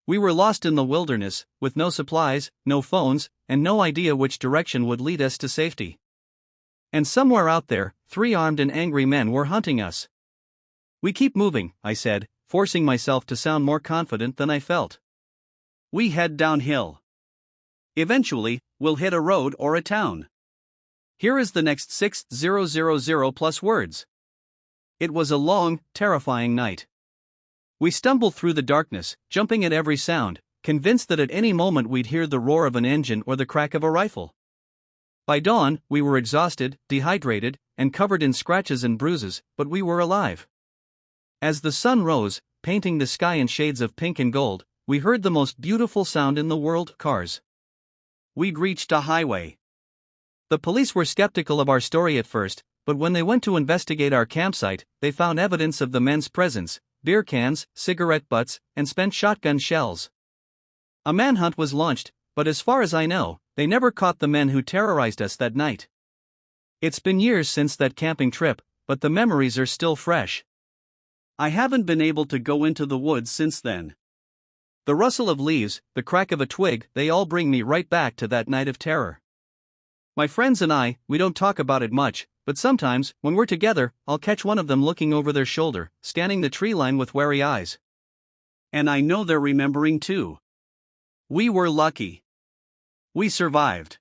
We were lost in the wilderness, with no supplies, no phones, and no idea which direction would lead us to safety. And somewhere out there, 3 armed and angry men were hunting us. "We keep moving," I said, forcing myself to sound more confident than I felt. "We head downhill. Eventually, we'll hit a road or a town. Here is the next 6000 plus words." It was a long, terrifying night. We stumbled through the darkness, jumping at every sound, convinced that at any moment we'd hear the roar of an engine or the crack of a rifle. By dawn, we were exhausted, dehydrated, and covered in scratches and bruises, but we were alive. As the sun rose, painting the sky in shades of pink and gold, we heard the most beautiful sound in the world: cars. We'd reached a highway. The police were skeptical of our story at first, but when they went to investigate our campsite, they found evidence of the men's presence: beer cans, cigarette butts, and spent shotgun shells. A manhunt was launched, but as far as I know, they never caught the men who terrorized us that night. It's been years since that camping trip, but the memories are still fresh. I haven't been able to go into the woods since then. The rustle of leaves, the crack of a twig, they all bring me right back to that night of terror. My friends and I, we don't talk about it much, but sometimes, when we're together, I'll catch one of them looking over their shoulder, scanning the tree line with wary eyes. And I know they're remembering too. We were lucky. We survived.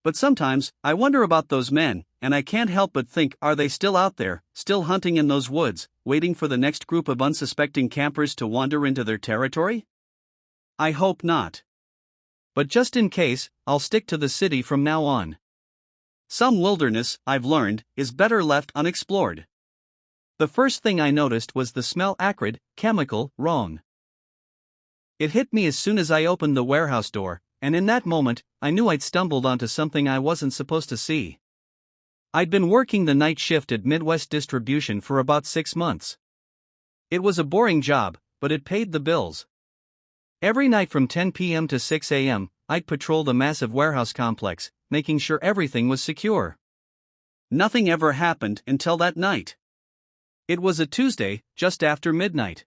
But sometimes, I wonder about those men, and I can't help but think, are they still out there, still hunting in those woods, waiting for the next group of unsuspecting campers to wander into their territory? I hope not. But just in case, I'll stick to the city from now on. Some wilderness, I've learned, is better left unexplored. The first thing I noticed was the smell: acrid, chemical, wrong. It hit me as soon as I opened the warehouse door, and in that moment, I knew I'd stumbled onto something I wasn't supposed to see. I'd been working the night shift at Midwest Distribution for about 6 months. It was a boring job, but it paid the bills. Every night from 10 p.m. to 6 a.m., I'd patrol the massive warehouse complex, making sure everything was secure. Nothing ever happened until that night. It was a Tuesday, just after midnight.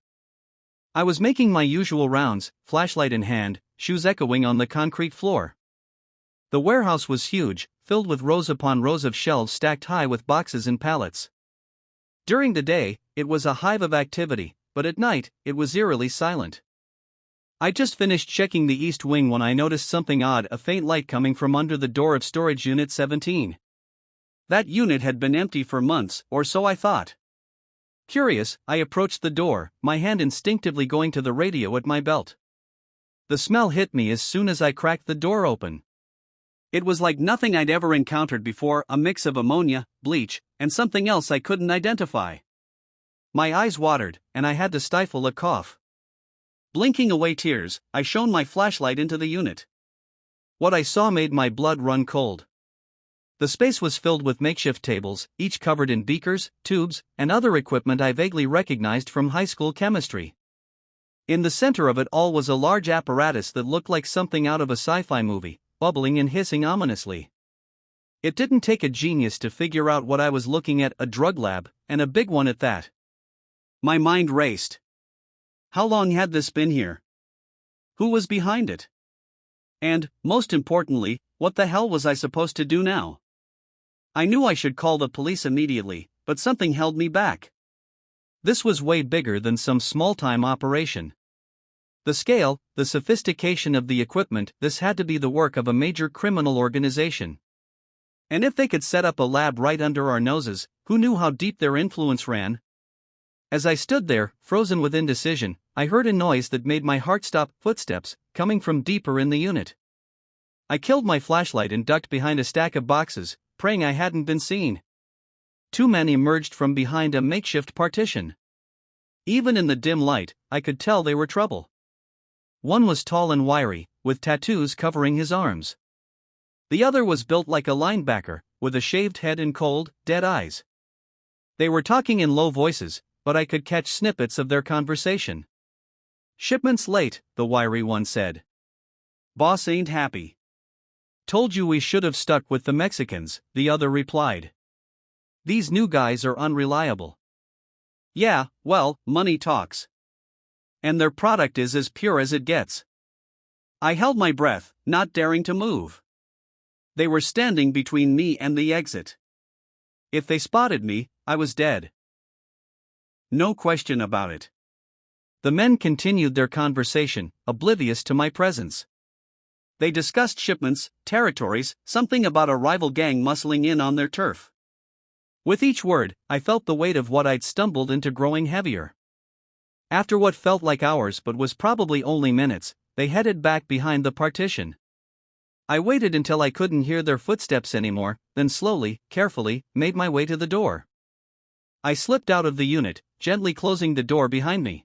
I was making my usual rounds, flashlight in hand, shoes echoing on the concrete floor. The warehouse was huge, filled with rows upon rows of shelves stacked high with boxes and pallets. During the day, it was a hive of activity, but at night, it was eerily silent. I just finished checking the east wing when I noticed something odd: a faint light coming from under the door of storage unit 17. That unit had been empty for months, or so I thought. Curious, I approached the door, my hand instinctively going to the radio at my belt. The smell hit me as soon as I cracked the door open. It was like nothing I'd ever encountered before: a mix of ammonia, bleach, and something else I couldn't identify. My eyes watered, and I had to stifle a cough. Blinking away tears, I shone my flashlight into the unit. What I saw made my blood run cold. The space was filled with makeshift tables, each covered in beakers, tubes, and other equipment I vaguely recognized from high school chemistry. In the center of it all was a large apparatus that looked like something out of a sci-fi movie, bubbling and hissing ominously. It didn't take a genius to figure out what I was looking at: a drug lab, and a big one at that. My mind raced. How long had this been here? Who was behind it? And, most importantly, what the hell was I supposed to do now? I knew I should call the police immediately, but something held me back. This was way bigger than some small-time operation. The scale, the sophistication of the equipment, this had to be the work of a major criminal organization. And if they could set up a lab right under our noses, who knew how deep their influence ran? As I stood there, frozen with indecision, I heard a noise that made my heart stop, footsteps, coming from deeper in the unit. I killed my flashlight and ducked behind a stack of boxes, praying I hadn't been seen. Two men emerged from behind a makeshift partition. Even in the dim light, I could tell they were trouble. One was tall and wiry, with tattoos covering his arms. The other was built like a linebacker, with a shaved head and cold, dead eyes. They were talking in low voices, but I could catch snippets of their conversation. "Shipment's late," the wiry one said. "Boss ain't happy." "Told you we should have stuck with the Mexicans," the other replied. "These new guys are unreliable." "Yeah, well, money talks. And their product is as pure as it gets." I held my breath, not daring to move. They were standing between me and the exit. If they spotted me, I was dead. No question about it. The men continued their conversation, oblivious to my presence. They discussed shipments, territories, something about a rival gang muscling in on their turf. With each word, I felt the weight of what I'd stumbled into growing heavier. After what felt like hours but was probably only minutes, they headed back behind the partition. I waited until I couldn't hear their footsteps anymore, then slowly, carefully, made my way to the door. I slipped out of the unit, gently closing the door behind me.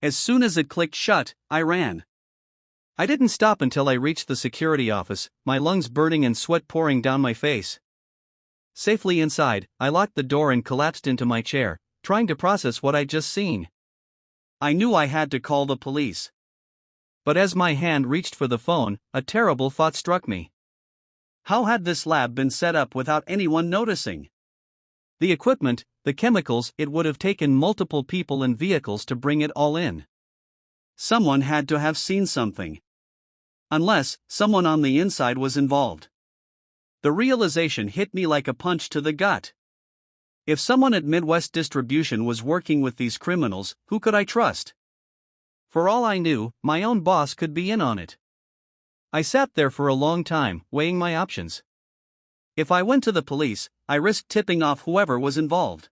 As soon as it clicked shut, I ran. I didn't stop until I reached the security office, my lungs burning and sweat pouring down my face. Safely inside, I locked the door and collapsed into my chair, trying to process what I'd just seen. I knew I had to call the police. But as my hand reached for the phone, a terrible thought struck me. How had this lab been set up without anyone noticing? The equipment, the chemicals, it would have taken multiple people and vehicles to bring it all in. Someone had to have seen something. Unless, someone on the inside was involved. The realization hit me like a punch to the gut. If someone at Midwest Distribution was working with these criminals, who could I trust? For all I knew, my own boss could be in on it. I sat there for a long time, weighing my options. If I went to the police, I risked tipping off whoever was involved.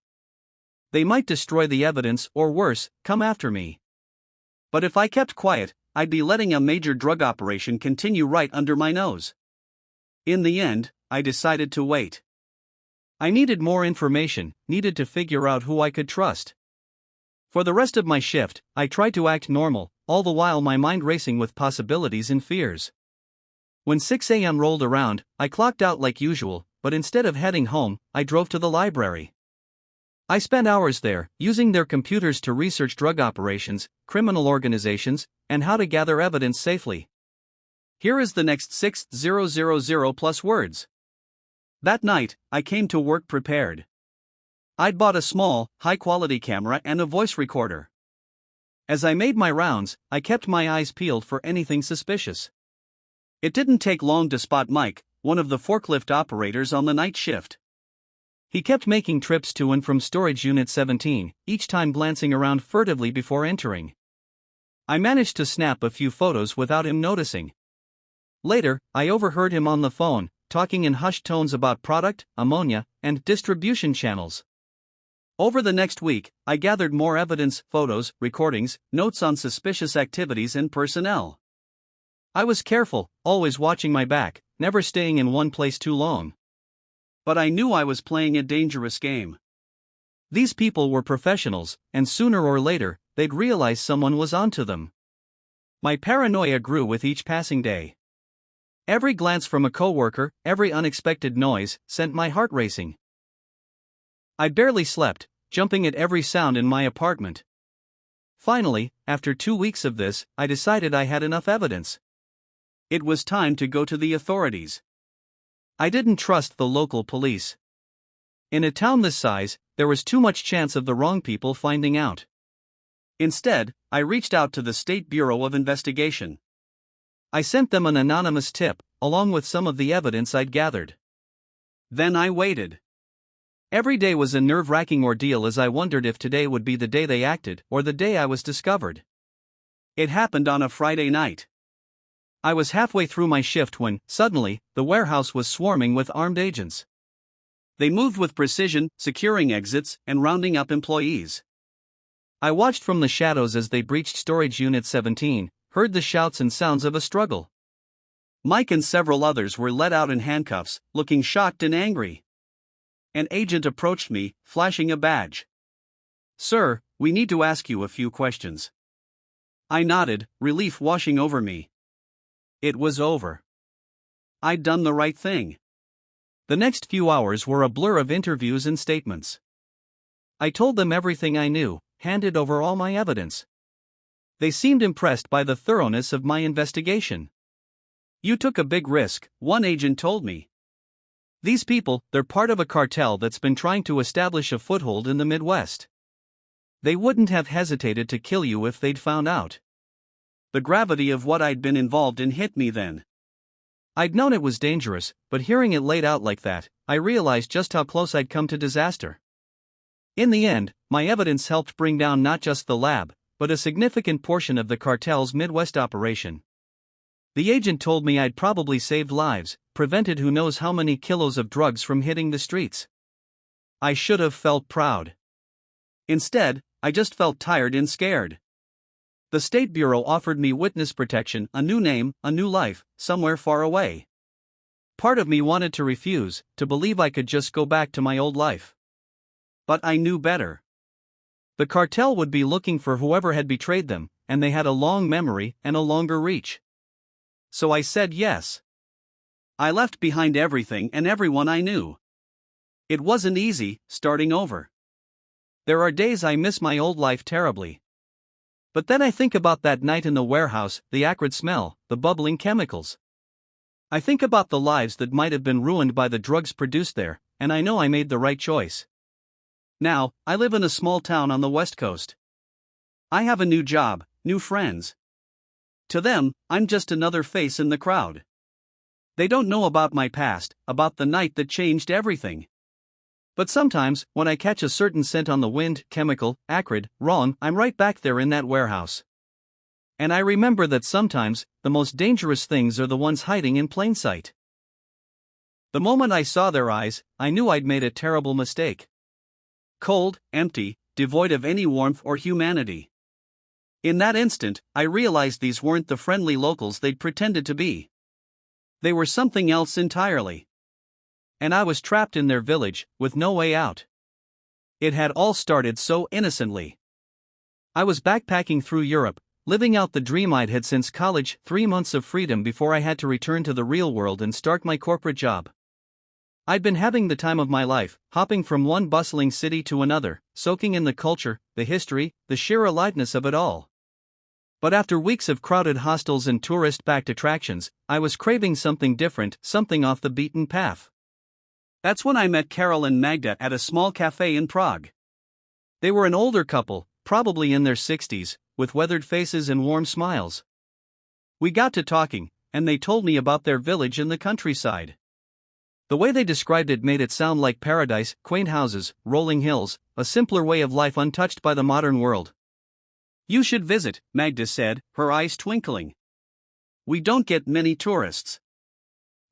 They might destroy the evidence or worse, come after me. But if I kept quiet, I'd be letting a major drug operation continue right under my nose. In the end, I decided to wait. I needed more information, needed to figure out who I could trust. For the rest of my shift, I tried to act normal, all the while my mind racing with possibilities and fears. When 6 a.m. rolled around, I clocked out like usual, but instead of heading home, I drove to the library. I spent hours there, using their computers to research drug operations, criminal organizations, and how to gather evidence safely. Here is the next 6,000 plus words. That night, I came to work prepared. I'd bought a small, high-quality camera and a voice recorder. As I made my rounds, I kept my eyes peeled for anything suspicious. It didn't take long to spot Mike, one of the forklift operators on the night shift. He kept making trips to and from Storage Unit 17, each time glancing around furtively before entering. I managed to snap a few photos without him noticing. Later, I overheard him on the phone, talking in hushed tones about product, ammonia, and distribution channels. Over the next week, I gathered more evidence, photos, recordings, notes on suspicious activities and personnel. I was careful, always watching my back, never staying in one place too long. But I knew I was playing a dangerous game. These people were professionals, and sooner or later, they'd realize someone was onto them. My paranoia grew with each passing day. Every glance from a coworker, every unexpected noise, sent my heart racing. I barely slept, jumping at every sound in my apartment. Finally, after 2 weeks of this, I decided I had enough evidence. It was time to go to the authorities. I didn't trust the local police. In a town this size, there was too much chance of the wrong people finding out. Instead, I reached out to the State Bureau of Investigation. I sent them an anonymous tip, along with some of the evidence I'd gathered. Then I waited. Every day was a nerve-wracking ordeal as I wondered if today would be the day they acted or the day I was discovered. It happened on a Friday night. I was halfway through my shift when, suddenly, the warehouse was swarming with armed agents. They moved with precision, securing exits and rounding up employees. I watched from the shadows as they breached Storage Unit 17, heard the shouts and sounds of a struggle. Mike and several others were let out in handcuffs, looking shocked and angry. An agent approached me, flashing a badge. "Sir, we need to ask you a few questions." I nodded, relief washing over me. It was over. I'd done the right thing. The next few hours were a blur of interviews and statements. I told them everything I knew, handed over all my evidence. They seemed impressed by the thoroughness of my investigation. "You took a big risk," one agent told me. "These people, they're part of a cartel that's been trying to establish a foothold in the Midwest. They wouldn't have hesitated to kill you if they'd found out." The gravity of what I'd been involved in hit me then. I'd known it was dangerous, but hearing it laid out like that, I realized just how close I'd come to disaster. In the end, my evidence helped bring down not just the lab, but a significant portion of the cartel's Midwest operation. The agent told me I'd probably saved lives, prevented who knows how many kilos of drugs from hitting the streets. I should have felt proud. Instead, I just felt tired and scared. The State Bureau offered me witness protection, a new name, a new life, somewhere far away. Part of me wanted to refuse, to believe I could just go back to my old life. But I knew better. The cartel would be looking for whoever had betrayed them, and they had a long memory and a longer reach. So I said yes. I left behind everything and everyone I knew. It wasn't easy, starting over. There are days I miss my old life terribly. But then I think about that night in the warehouse, the acrid smell, the bubbling chemicals. I think about the lives that might have been ruined by the drugs produced there, and I know I made the right choice. Now, I live in a small town on the West Coast. I have a new job, new friends. To them, I'm just another face in the crowd. They don't know about my past, about the night that changed everything. But sometimes, when I catch a certain scent on the wind, chemical, acrid, wrong, I'm right back there in that warehouse. And I remember that sometimes, the most dangerous things are the ones hiding in plain sight. The moment I saw their eyes, I knew I'd made a terrible mistake. Cold, empty, devoid of any warmth or humanity. In that instant, I realized these weren't the friendly locals they'd pretended to be. They were something else entirely. And I was trapped in their village, with no way out. It had all started so innocently. I was backpacking through Europe, living out the dream I'd had since college, 3 months of freedom before I had to return to the real world and start my corporate job. I'd been having the time of my life, hopping from one bustling city to another, soaking in the culture, the history, the sheer aliveness of it all. But after weeks of crowded hostels and tourist-backed attractions, I was craving something different, something off the beaten path. That's when I met Carol and Magda at a small cafe in Prague. They were an older couple, probably in their 60s, with weathered faces and warm smiles. We got to talking, and they told me about their village in the countryside. The way they described it made it sound like paradise, quaint houses, rolling hills, a simpler way of life untouched by the modern world. "You should visit," Magda said, her eyes twinkling. "We don't get many tourists.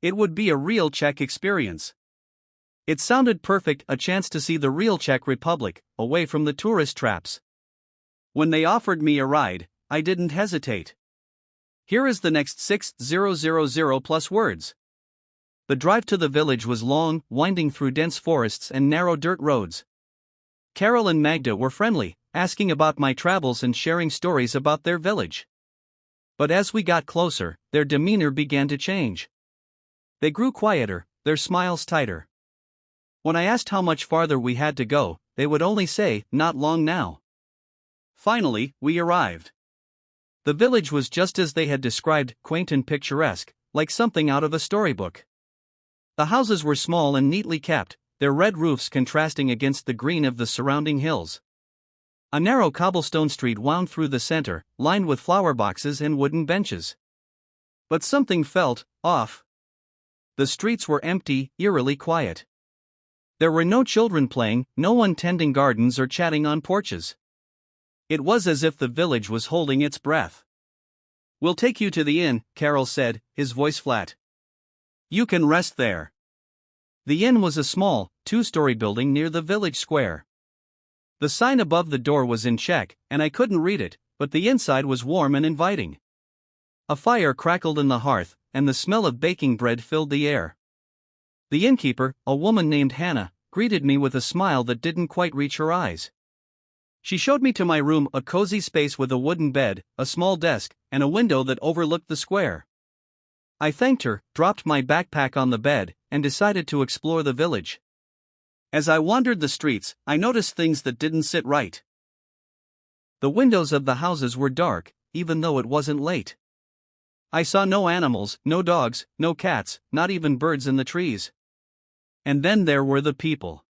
It would be a real Czech experience." It sounded perfect, a chance to see the real Czech Republic, away from the tourist traps. When they offered me a ride, I didn't hesitate. Here is the next 6,000 plus words. The drive to the village was long, winding through dense forests and narrow dirt roads. Carol and Magda were friendly, asking about my travels and sharing stories about their village. But as we got closer, their demeanor began to change. They grew quieter, their smiles tighter. When I asked how much farther we had to go, they would only say, "Not long now." Finally, we arrived. The village was just as they had described, quaint and picturesque, like something out of a storybook. The houses were small and neatly kept, their red roofs contrasting against the green of the surrounding hills. A narrow cobblestone street wound through the center, lined with flower boxes and wooden benches. But something felt off. The streets were empty, eerily quiet. There were no children playing, no one tending gardens or chatting on porches. It was as if the village was holding its breath. "We'll take you to the inn," Carol said, his voice flat. "You can rest there." The inn was a small, two-story building near the village square. The sign above the door was in Czech, and I couldn't read it, but the inside was warm and inviting. A fire crackled in the hearth, and the smell of baking bread filled the air. The innkeeper, a woman named Hannah, greeted me with a smile that didn't quite reach her eyes. She showed me to my room, a cozy space with a wooden bed, a small desk, and a window that overlooked the square. I thanked her, dropped my backpack on the bed, and decided to explore the village. As I wandered the streets, I noticed things that didn't sit right. The windows of the houses were dark, even though it wasn't late. I saw no animals, no dogs, no cats, not even birds in the trees. And then there were the people.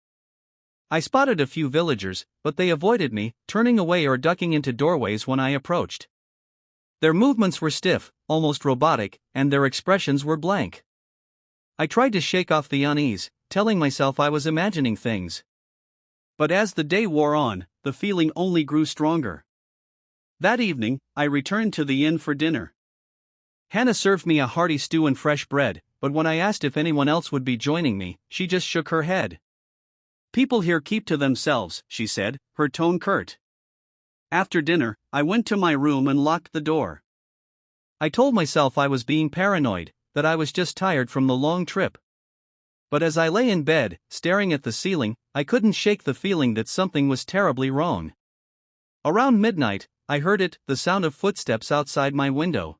I spotted a few villagers, but they avoided me, turning away or ducking into doorways when I approached. Their movements were stiff, almost robotic, and their expressions were blank. I tried to shake off the unease, telling myself I was imagining things. But as the day wore on, the feeling only grew stronger. That evening, I returned to the inn for dinner. Hannah served me a hearty stew and fresh bread, but when I asked if anyone else would be joining me, she just shook her head. "People here keep to themselves," she said, her tone curt. After dinner, I went to my room and locked the door. I told myself I was being paranoid, that I was just tired from the long trip. But as I lay in bed, staring at the ceiling, I couldn't shake the feeling that something was terribly wrong. Around midnight, I heard it, the sound of footsteps outside my window.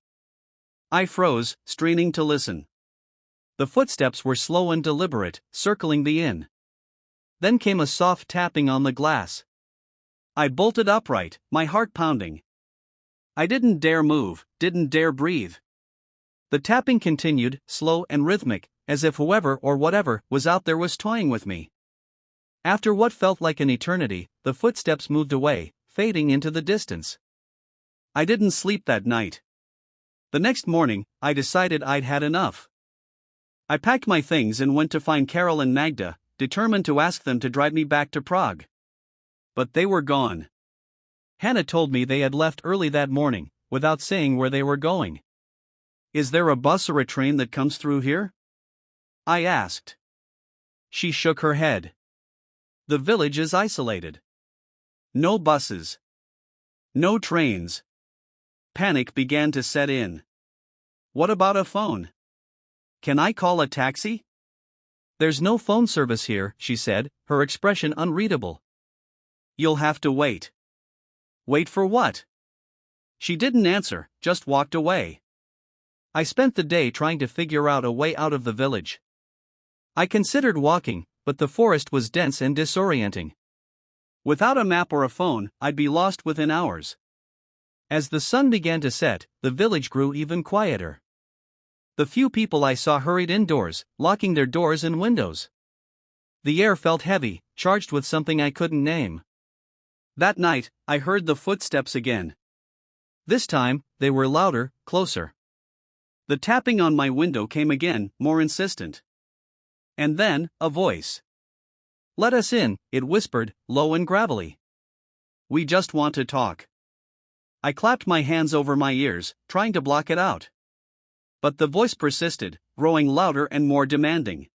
I froze, straining to listen. The footsteps were slow and deliberate, circling the inn. Then came a soft tapping on the glass. I bolted upright, my heart pounding. I didn't dare move, didn't dare breathe. The tapping continued, slow and rhythmic, as if whoever or whatever was out there was toying with me. After what felt like an eternity, the footsteps moved away, fading into the distance. I didn't sleep that night. The next morning, I decided I'd had enough. I packed my things and went to find Carol and Magda, determined to ask them to drive me back to Prague. But they were gone. Hannah told me they had left early that morning, without saying where they were going. "Is there a bus or a train that comes through here?" I asked. She shook her head. "The village is isolated. No buses. No trains." Panic began to set in. "What about a phone? Can I call a taxi?" "There's no phone service here," she said, her expression unreadable. "You'll have to wait." "Wait for what?" She didn't answer, just walked away. I spent the day trying to figure out a way out of the village. I considered walking, but the forest was dense and disorienting. Without a map or a phone, I'd be lost within hours. As the sun began to set, the village grew even quieter. The few people I saw hurried indoors, locking their doors and windows. The air felt heavy, charged with something I couldn't name. That night, I heard the footsteps again. This time, they were louder, closer. The tapping on my window came again, more insistent. And then, a voice. "Let us in," it whispered, low and gravelly. "We just want to talk." I clapped my hands over my ears, trying to block it out. But the voice persisted, growing louder and more demanding.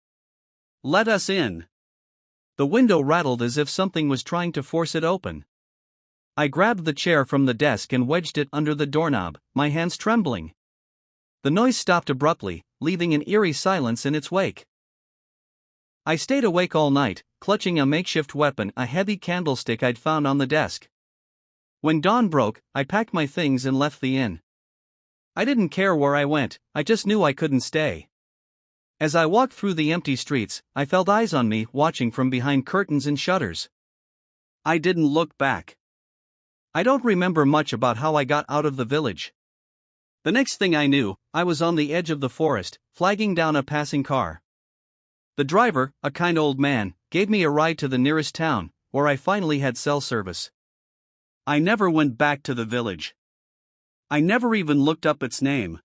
"Let us in." The window rattled as if something was trying to force it open. I grabbed the chair from the desk and wedged it under the doorknob, my hands trembling. The noise stopped abruptly, leaving an eerie silence in its wake. I stayed awake all night, clutching a makeshift weapon, a heavy candlestick I'd found on the desk. When dawn broke, I packed my things and left the inn. I didn't care where I went, I just knew I couldn't stay. As I walked through the empty streets, I felt eyes on me, watching from behind curtains and shutters. I didn't look back. I don't remember much about how I got out of the village. The next thing I knew, I was on the edge of the forest, flagging down a passing car. The driver, a kind old man, gave me a ride to the nearest town, where I finally had cell service. I never went back to the village. I never even looked up its name.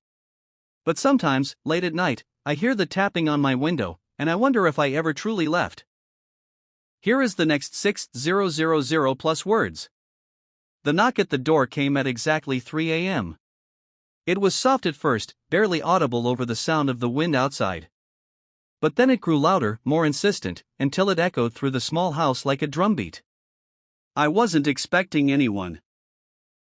But sometimes, late at night, I hear the tapping on my window, and I wonder if I ever truly left. Here is the next 6000 plus words. The knock at the door came at exactly 3 a.m. It was soft at first, barely audible over the sound of the wind outside. But then it grew louder, more insistent, until it echoed through the small house like a drumbeat. I wasn't expecting anyone.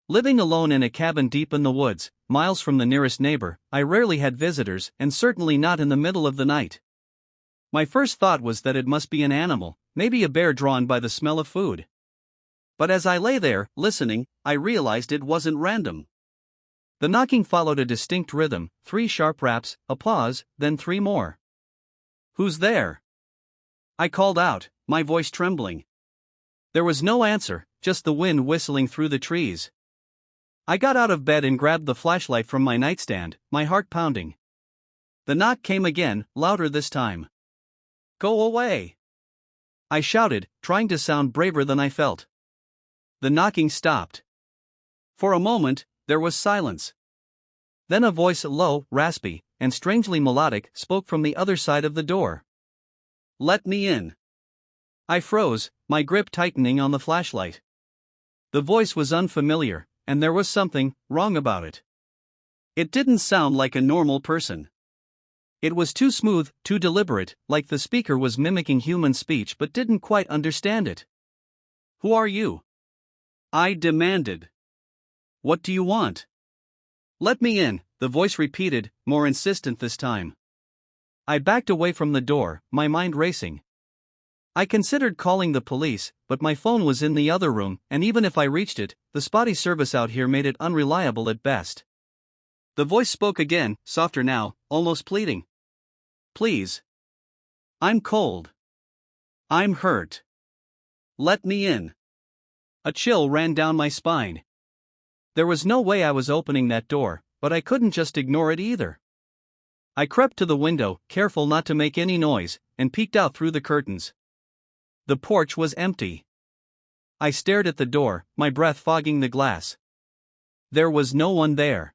Living alone in a cabin deep in the woods, miles from the nearest neighbor, I rarely had visitors, and certainly not in the middle of the night. My first thought was that it must be an animal, maybe a bear drawn by the smell of food. But as I lay there, listening, I realized it wasn't random. The knocking followed a distinct rhythm, 3 sharp raps, a pause, then 3 more. "Who's there?" I called out, my voice trembling. There was no answer, just the wind whistling through the trees. I got out of bed and grabbed the flashlight from my nightstand, my heart pounding. The knock came again, louder this time. "Go away!" I shouted, trying to sound braver than I felt. The knocking stopped. For a moment, there was silence. Then a voice, low, raspy, and strangely melodic, spoke from the other side of the door. "Let me in." I froze, my grip tightening on the flashlight. The voice was unfamiliar, and there was something wrong about it. It didn't sound like a normal person. It was too smooth, too deliberate, like the speaker was mimicking human speech but didn't quite understand it. "Who are you?" I demanded. "What do you want?" "Let me in," the voice repeated, more insistent this time. I backed away from the door, my mind racing. I considered calling the police, but my phone was in the other room, and even if I reached it, the spotty service out here made it unreliable at best. The voice spoke again, softer now, almost pleading. "Please. I'm cold. I'm hurt. Let me in." A chill ran down my spine. There was no way I was opening that door, but I couldn't just ignore it either. I crept to the window, careful not to make any noise, and peeked out through the curtains. The porch was empty. I stared at the door, my breath fogging the glass. There was no one there.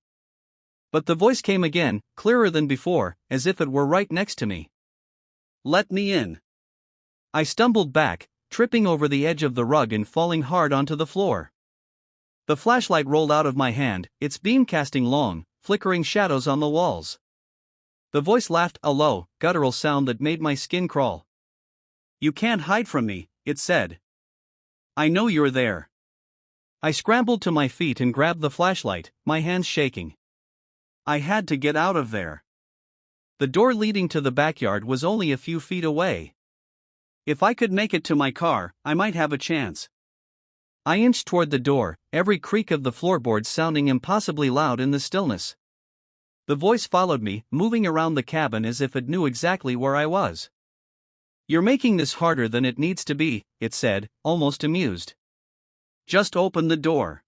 But the voice came again, clearer than before, as if it were right next to me. "Let me in." I stumbled back, tripping over the edge of the rug and falling hard onto the floor. The flashlight rolled out of my hand, its beam casting long, flickering shadows on the walls. The voice laughed, a low, guttural sound that made my skin crawl. "You can't hide from me," it said. "I know you're there." I scrambled to my feet and grabbed the flashlight, my hands shaking. I had to get out of there. The door leading to the backyard was only a few feet away. If I could make it to my car, I might have a chance. I inched toward the door, every creak of the floorboards sounding impossibly loud in the stillness. The voice followed me, moving around the cabin as if it knew exactly where I was. "You're making this harder than it needs to be," it said, almost amused. "Just open the door."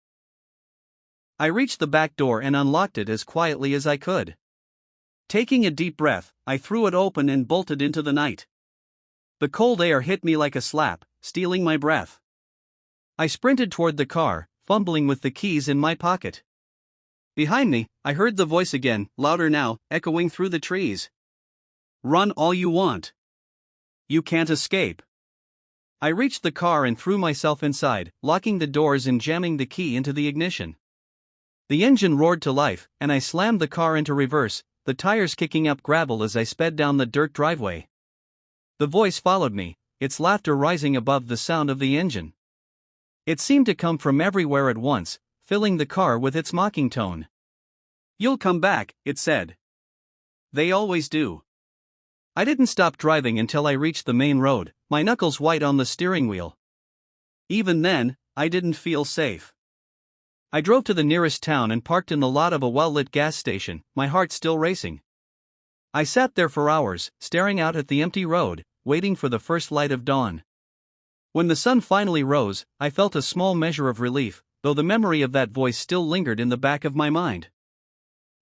I reached the back door and unlocked it as quietly as I could. Taking a deep breath, I threw it open and bolted into the night. The cold air hit me like a slap, stealing my breath. I sprinted toward the car, fumbling with the keys in my pocket. Behind me, I heard the voice again, louder now, echoing through the trees. "Run all you want. You can't escape." I reached the car and threw myself inside, locking the doors and jamming the key into the ignition. The engine roared to life, and I slammed the car into reverse, the tires kicking up gravel as I sped down the dirt driveway. The voice followed me, its laughter rising above the sound of the engine. It seemed to come from everywhere at once, filling the car with its mocking tone. "You'll come back," it said. "They always do." I didn't stop driving until I reached the main road, my knuckles white on the steering wheel. Even then, I didn't feel safe. I drove to the nearest town and parked in the lot of a well-lit gas station, my heart still racing. I sat there for hours, staring out at the empty road, waiting for the first light of dawn. When the sun finally rose, I felt a small measure of relief, though the memory of that voice still lingered in the back of my mind.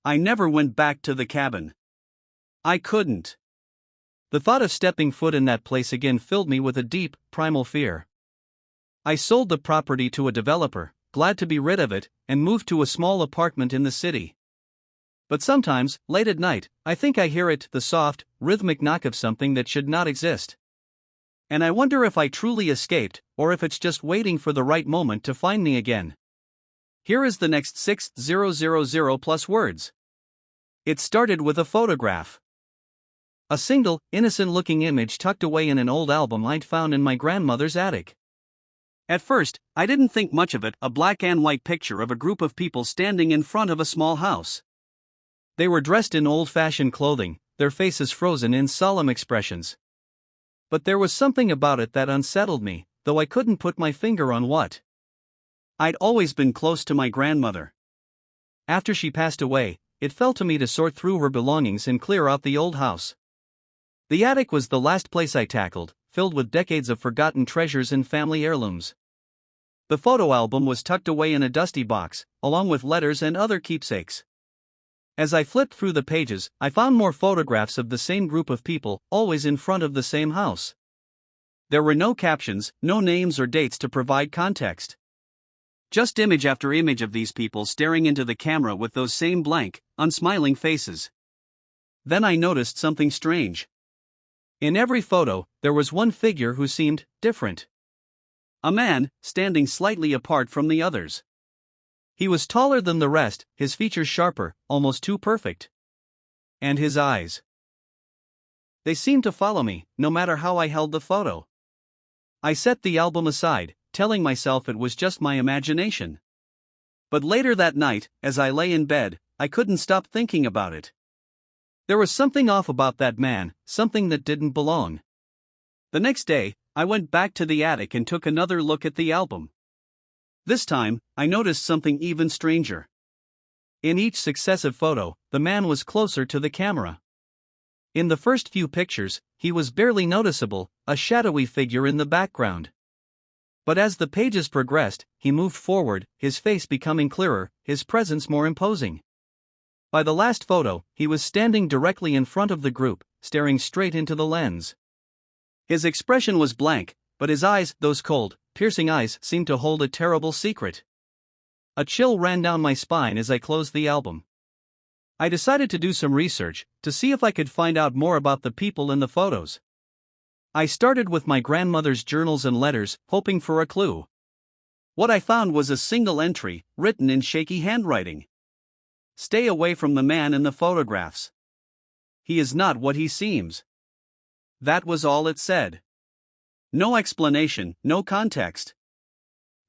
I never went back to the cabin. I couldn't. The thought of stepping foot in that place again filled me with a deep, primal fear. I sold the property to a developer, glad to be rid of it, and moved to a small apartment in the city. But sometimes, late at night, I think I hear it, the soft, rhythmic knock of something that should not exist. And I wonder if I truly escaped, or if it's just waiting for the right moment to find me again. Here is the next 6000 plus words. It started with a photograph. A single, innocent-looking image tucked away in an old album I'd found in my grandmother's attic. At first, I didn't think much of it, a black and white picture of a group of people standing in front of a small house. They were dressed in old-fashioned clothing, their faces frozen in solemn expressions. But there was something about it that unsettled me, though I couldn't put my finger on what. I'd always been close to my grandmother. After she passed away, it fell to me to sort through her belongings and clear out the old house. The attic was the last place I tackled, filled with decades of forgotten treasures and family heirlooms. The photo album was tucked away in a dusty box, along with letters and other keepsakes. As I flipped through the pages, I found more photographs of the same group of people, always in front of the same house. There were no captions, no names or dates to provide context. Just image after image of these people staring into the camera with those same blank, unsmiling faces. Then I noticed something strange. In every photo, there was one figure who seemed different. A man, standing slightly apart from the others. He was taller than the rest, his features sharper, almost too perfect. And his eyes. They seemed to follow me, no matter how I held the photo. I set the album aside, telling myself it was just my imagination. But later that night, as I lay in bed, I couldn't stop thinking about it. There was something off about that man, something that didn't belong. The next day, I went back to the attic and took another look at the album. This time, I noticed something even stranger. In each successive photo, the man was closer to the camera. In the first few pictures, he was barely noticeable, a shadowy figure in the background. But as the pages progressed, he moved forward, his face becoming clearer, his presence more imposing. By the last photo, he was standing directly in front of the group, staring straight into the lens. His expression was blank, but his eyes, those cold, piercing eyes, seemed to hold a terrible secret. A chill ran down my spine as I closed the album. I decided to do some research, to see if I could find out more about the people in the photos. I started with my grandmother's journals and letters, hoping for a clue. What I found was a single entry, written in shaky handwriting. Stay away from the man in the photographs. He is not what he seems. That was all it said. No explanation, no context.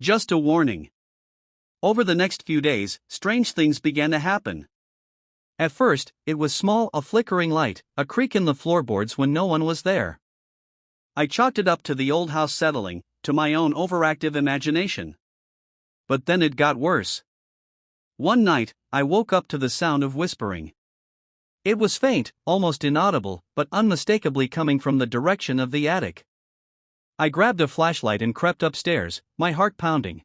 Just a warning. Over the next few days, strange things began to happen. At first, it was small, a flickering light, a creak in the floorboards when no one was there. I chalked it up to the old house settling, to my own overactive imagination. But then it got worse. One night, I woke up to the sound of whispering. It was faint, almost inaudible, but unmistakably coming from the direction of the attic. I grabbed a flashlight and crept upstairs, my heart pounding.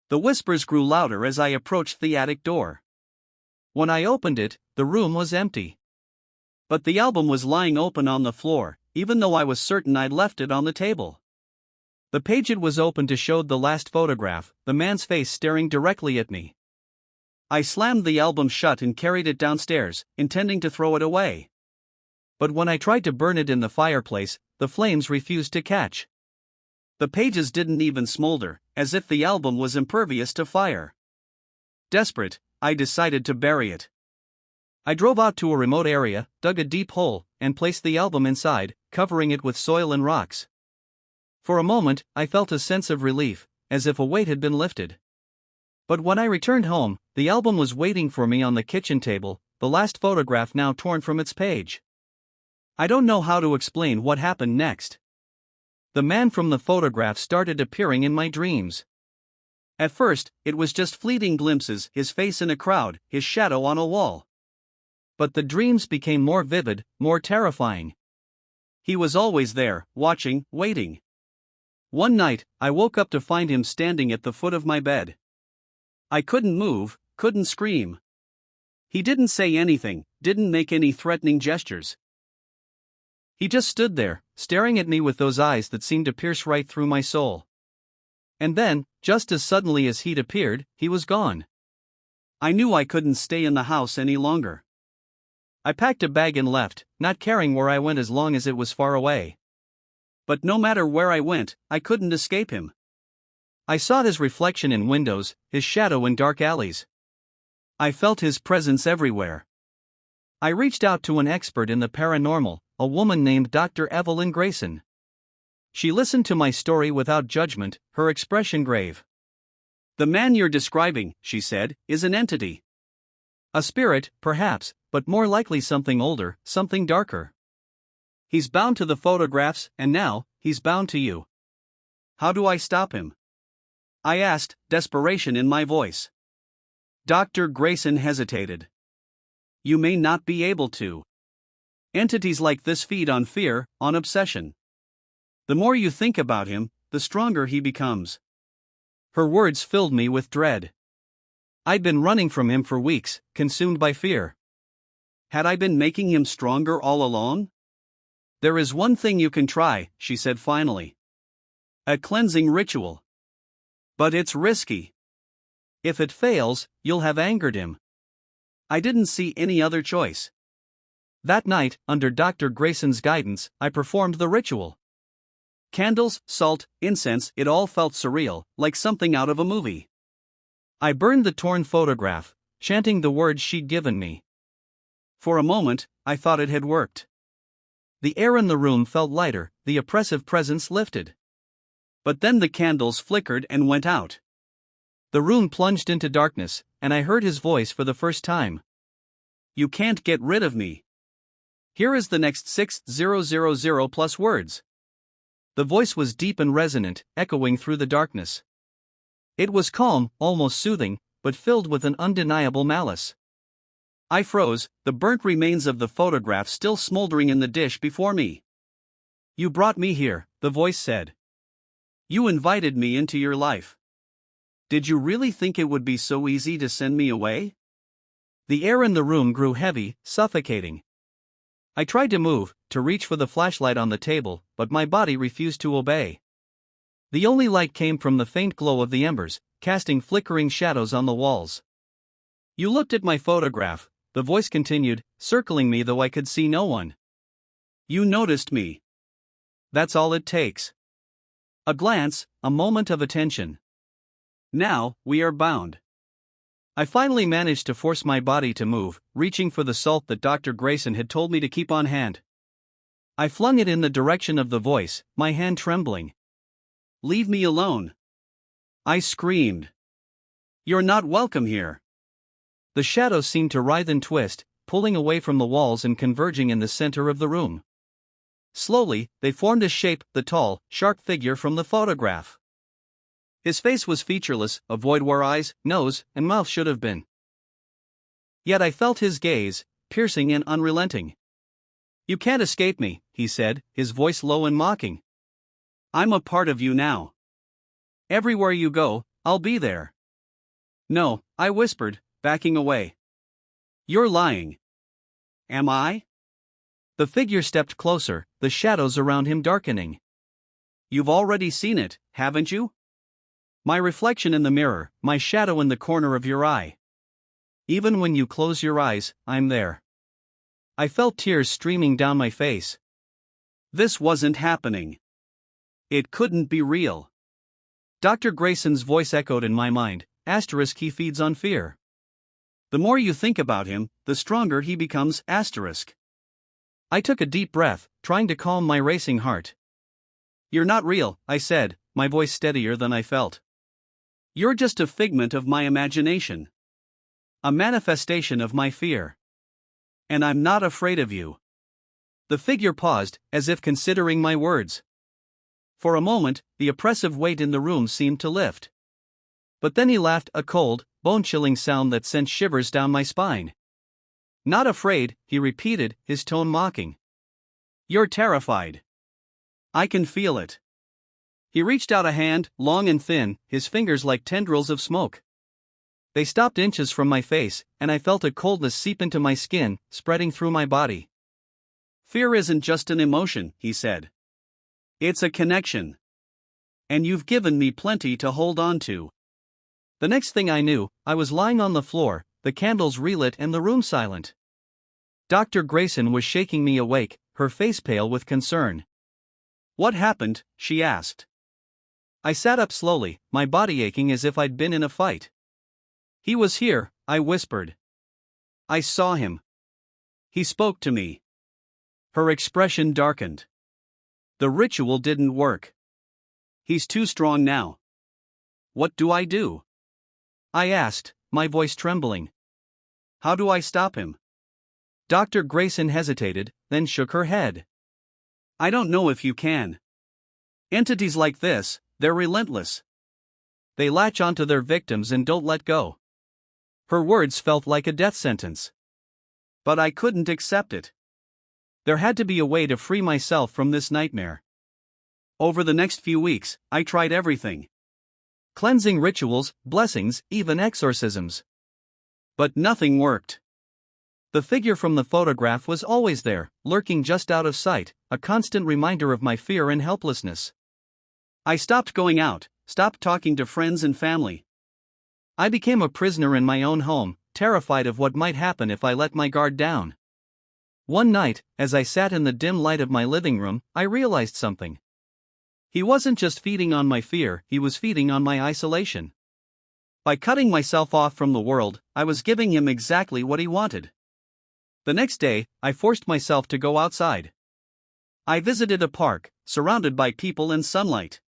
The whispers grew louder as I approached the attic door. When I opened it, the room was empty. But the album was lying open on the floor, even though I was certain I'd left it on the table. The page it was open to showed the last photograph, the man's face staring directly at me. I slammed the album shut and carried it downstairs, intending to throw it away. But when I tried to burn it in the fireplace, the flames refused to catch. The pages didn't even smolder, as if the album was impervious to fire. Desperate, I decided to bury it. I drove out to a remote area, dug a deep hole, and placed the album inside, covering it with soil and rocks. For a moment, I felt a sense of relief, as if a weight had been lifted. But when I returned home, the album was waiting for me on the kitchen table, the last photograph now torn from its page. I don't know how to explain what happened next. The man from the photograph started appearing in my dreams. At first, it was just fleeting glimpses, his face in a crowd, his shadow on a wall. But the dreams became more vivid, more terrifying. He was always there, watching, waiting. One night, I woke up to find him standing at the foot of my bed. I couldn't move, couldn't scream. He didn't say anything, didn't make any threatening gestures. He just stood there, staring at me with those eyes that seemed to pierce right through my soul. And then, just as suddenly as he'd appeared, he was gone. I knew I couldn't stay in the house any longer. I packed a bag and left, not caring where I went as long as it was far away. But no matter where I went, I couldn't escape him. I saw his reflection in windows, his shadow in dark alleys. I felt his presence everywhere. I reached out to an expert in the paranormal, a woman named Dr. Evelyn Grayson. She listened to my story without judgment, her expression grave. "The man you're describing," she said, "is an entity. A spirit, perhaps, but more likely something older, something darker. He's bound to the photographs, and now, he's bound to you. How do I stop him?" I asked, desperation in my voice. Dr. Grayson hesitated. "You may not be able to. Entities like this feed on fear, on obsession. The more you think about him, the stronger he becomes." Her words filled me with dread. I'd been running from him for weeks, consumed by fear. Had I been making him stronger all along? "There is one thing you can try," she said finally. "A cleansing ritual. But it's risky. If it fails, you'll have angered him." I didn't see any other choice. That night, under Dr. Grayson's guidance, I performed the ritual. Candles, salt, incense, it all felt surreal, like something out of a movie. I burned the torn photograph, chanting the words she'd given me. For a moment, I thought it had worked. The air in the room felt lighter, the oppressive presence lifted. But then the candles flickered and went out. The room plunged into darkness, and I heard his voice for the first time. "You can't get rid of me. Here is the next 6000 plus words." The voice was deep and resonant, echoing through the darkness. It was calm, almost soothing, but filled with an undeniable malice. I froze, the burnt remains of the photograph still smoldering in the dish before me. "You brought me here," the voice said. "You invited me into your life. Did you really think it would be so easy to send me away?" The air in the room grew heavy, suffocating. I tried to move, to reach for the flashlight on the table, but my body refused to obey. The only light came from the faint glow of the embers, casting flickering shadows on the walls. "You looked at my photograph," the voice continued, circling me though I could see no one. "You noticed me. That's all it takes. A glance, a moment of attention. Now, we are bound." I finally managed to force my body to move, reaching for the salt that Dr. Grayson had told me to keep on hand. I flung it in the direction of the voice, my hand trembling. "Leave me alone!" I screamed. "You're not welcome here." The shadows seemed to writhe and twist, pulling away from the walls and converging in the center of the room. Slowly, they formed a shape, the tall, sharp figure from the photograph. His face was featureless, a void where eyes, nose, and mouth should have been. Yet I felt his gaze, piercing and unrelenting. "You can't escape me," he said, his voice low and mocking. "I'm a part of you now. Everywhere you go, I'll be there." "No," I whispered, backing away. "You're lying." "Am I?" The figure stepped closer, the shadows around him darkening. "You've already seen it, haven't you? My reflection in the mirror, my shadow in the corner of your eye. Even when you close your eyes, I'm there." I felt tears streaming down my face. This wasn't happening. It couldn't be real. Dr. Grayson's voice echoed in my mind, asterisk, "He feeds on fear. The more you think about him, the stronger he becomes, asterisk." I took a deep breath, trying to calm my racing heart. "You're not real," I said, my voice steadier than I felt. "You're just a figment of my imagination. A manifestation of my fear. And I'm not afraid of you." The figure paused, as if considering my words. For a moment, the oppressive weight in the room seemed to lift. But then he laughed, a cold, bone-chilling sound that sent shivers down my spine. "Not afraid," he repeated, his tone mocking. "You're terrified. I can feel it." He reached out a hand, long and thin, his fingers like tendrils of smoke. They stopped inches from my face, and I felt a coldness seep into my skin, spreading through my body. "Fear isn't just an emotion," he said. "It's a connection. And you've given me plenty to hold on to." The next thing I knew, I was lying on the floor, the candles relit and the room silent. Dr. Grayson was shaking me awake, her face pale with concern. "What happened?" she asked. I sat up slowly, my body aching as if I'd been in a fight. "He was here," I whispered. "I saw him. He spoke to me." Her expression darkened. "The ritual didn't work. He's too strong now." "What do I do?" I asked, my voice trembling. "How do I stop him?" Dr. Grayson hesitated, then shook her head. "I don't know if you can. Entities like this, they're relentless. They latch onto their victims and don't let go." Her words felt like a death sentence. But I couldn't accept it. There had to be a way to free myself from this nightmare. Over the next few weeks, I tried everything. Cleansing rituals, blessings, even exorcisms. But nothing worked. The figure from the photograph was always there, lurking just out of sight, a constant reminder of my fear and helplessness. I stopped going out, stopped talking to friends and family. I became a prisoner in my own home, terrified of what might happen if I let my guard down. One night, as I sat in the dim light of my living room, I realized something. He wasn't just feeding on my fear, he was feeding on my isolation. By cutting myself off from the world, I was giving him exactly what he wanted. The next day, I forced myself to go outside. I visited a park, surrounded by people and sunlight.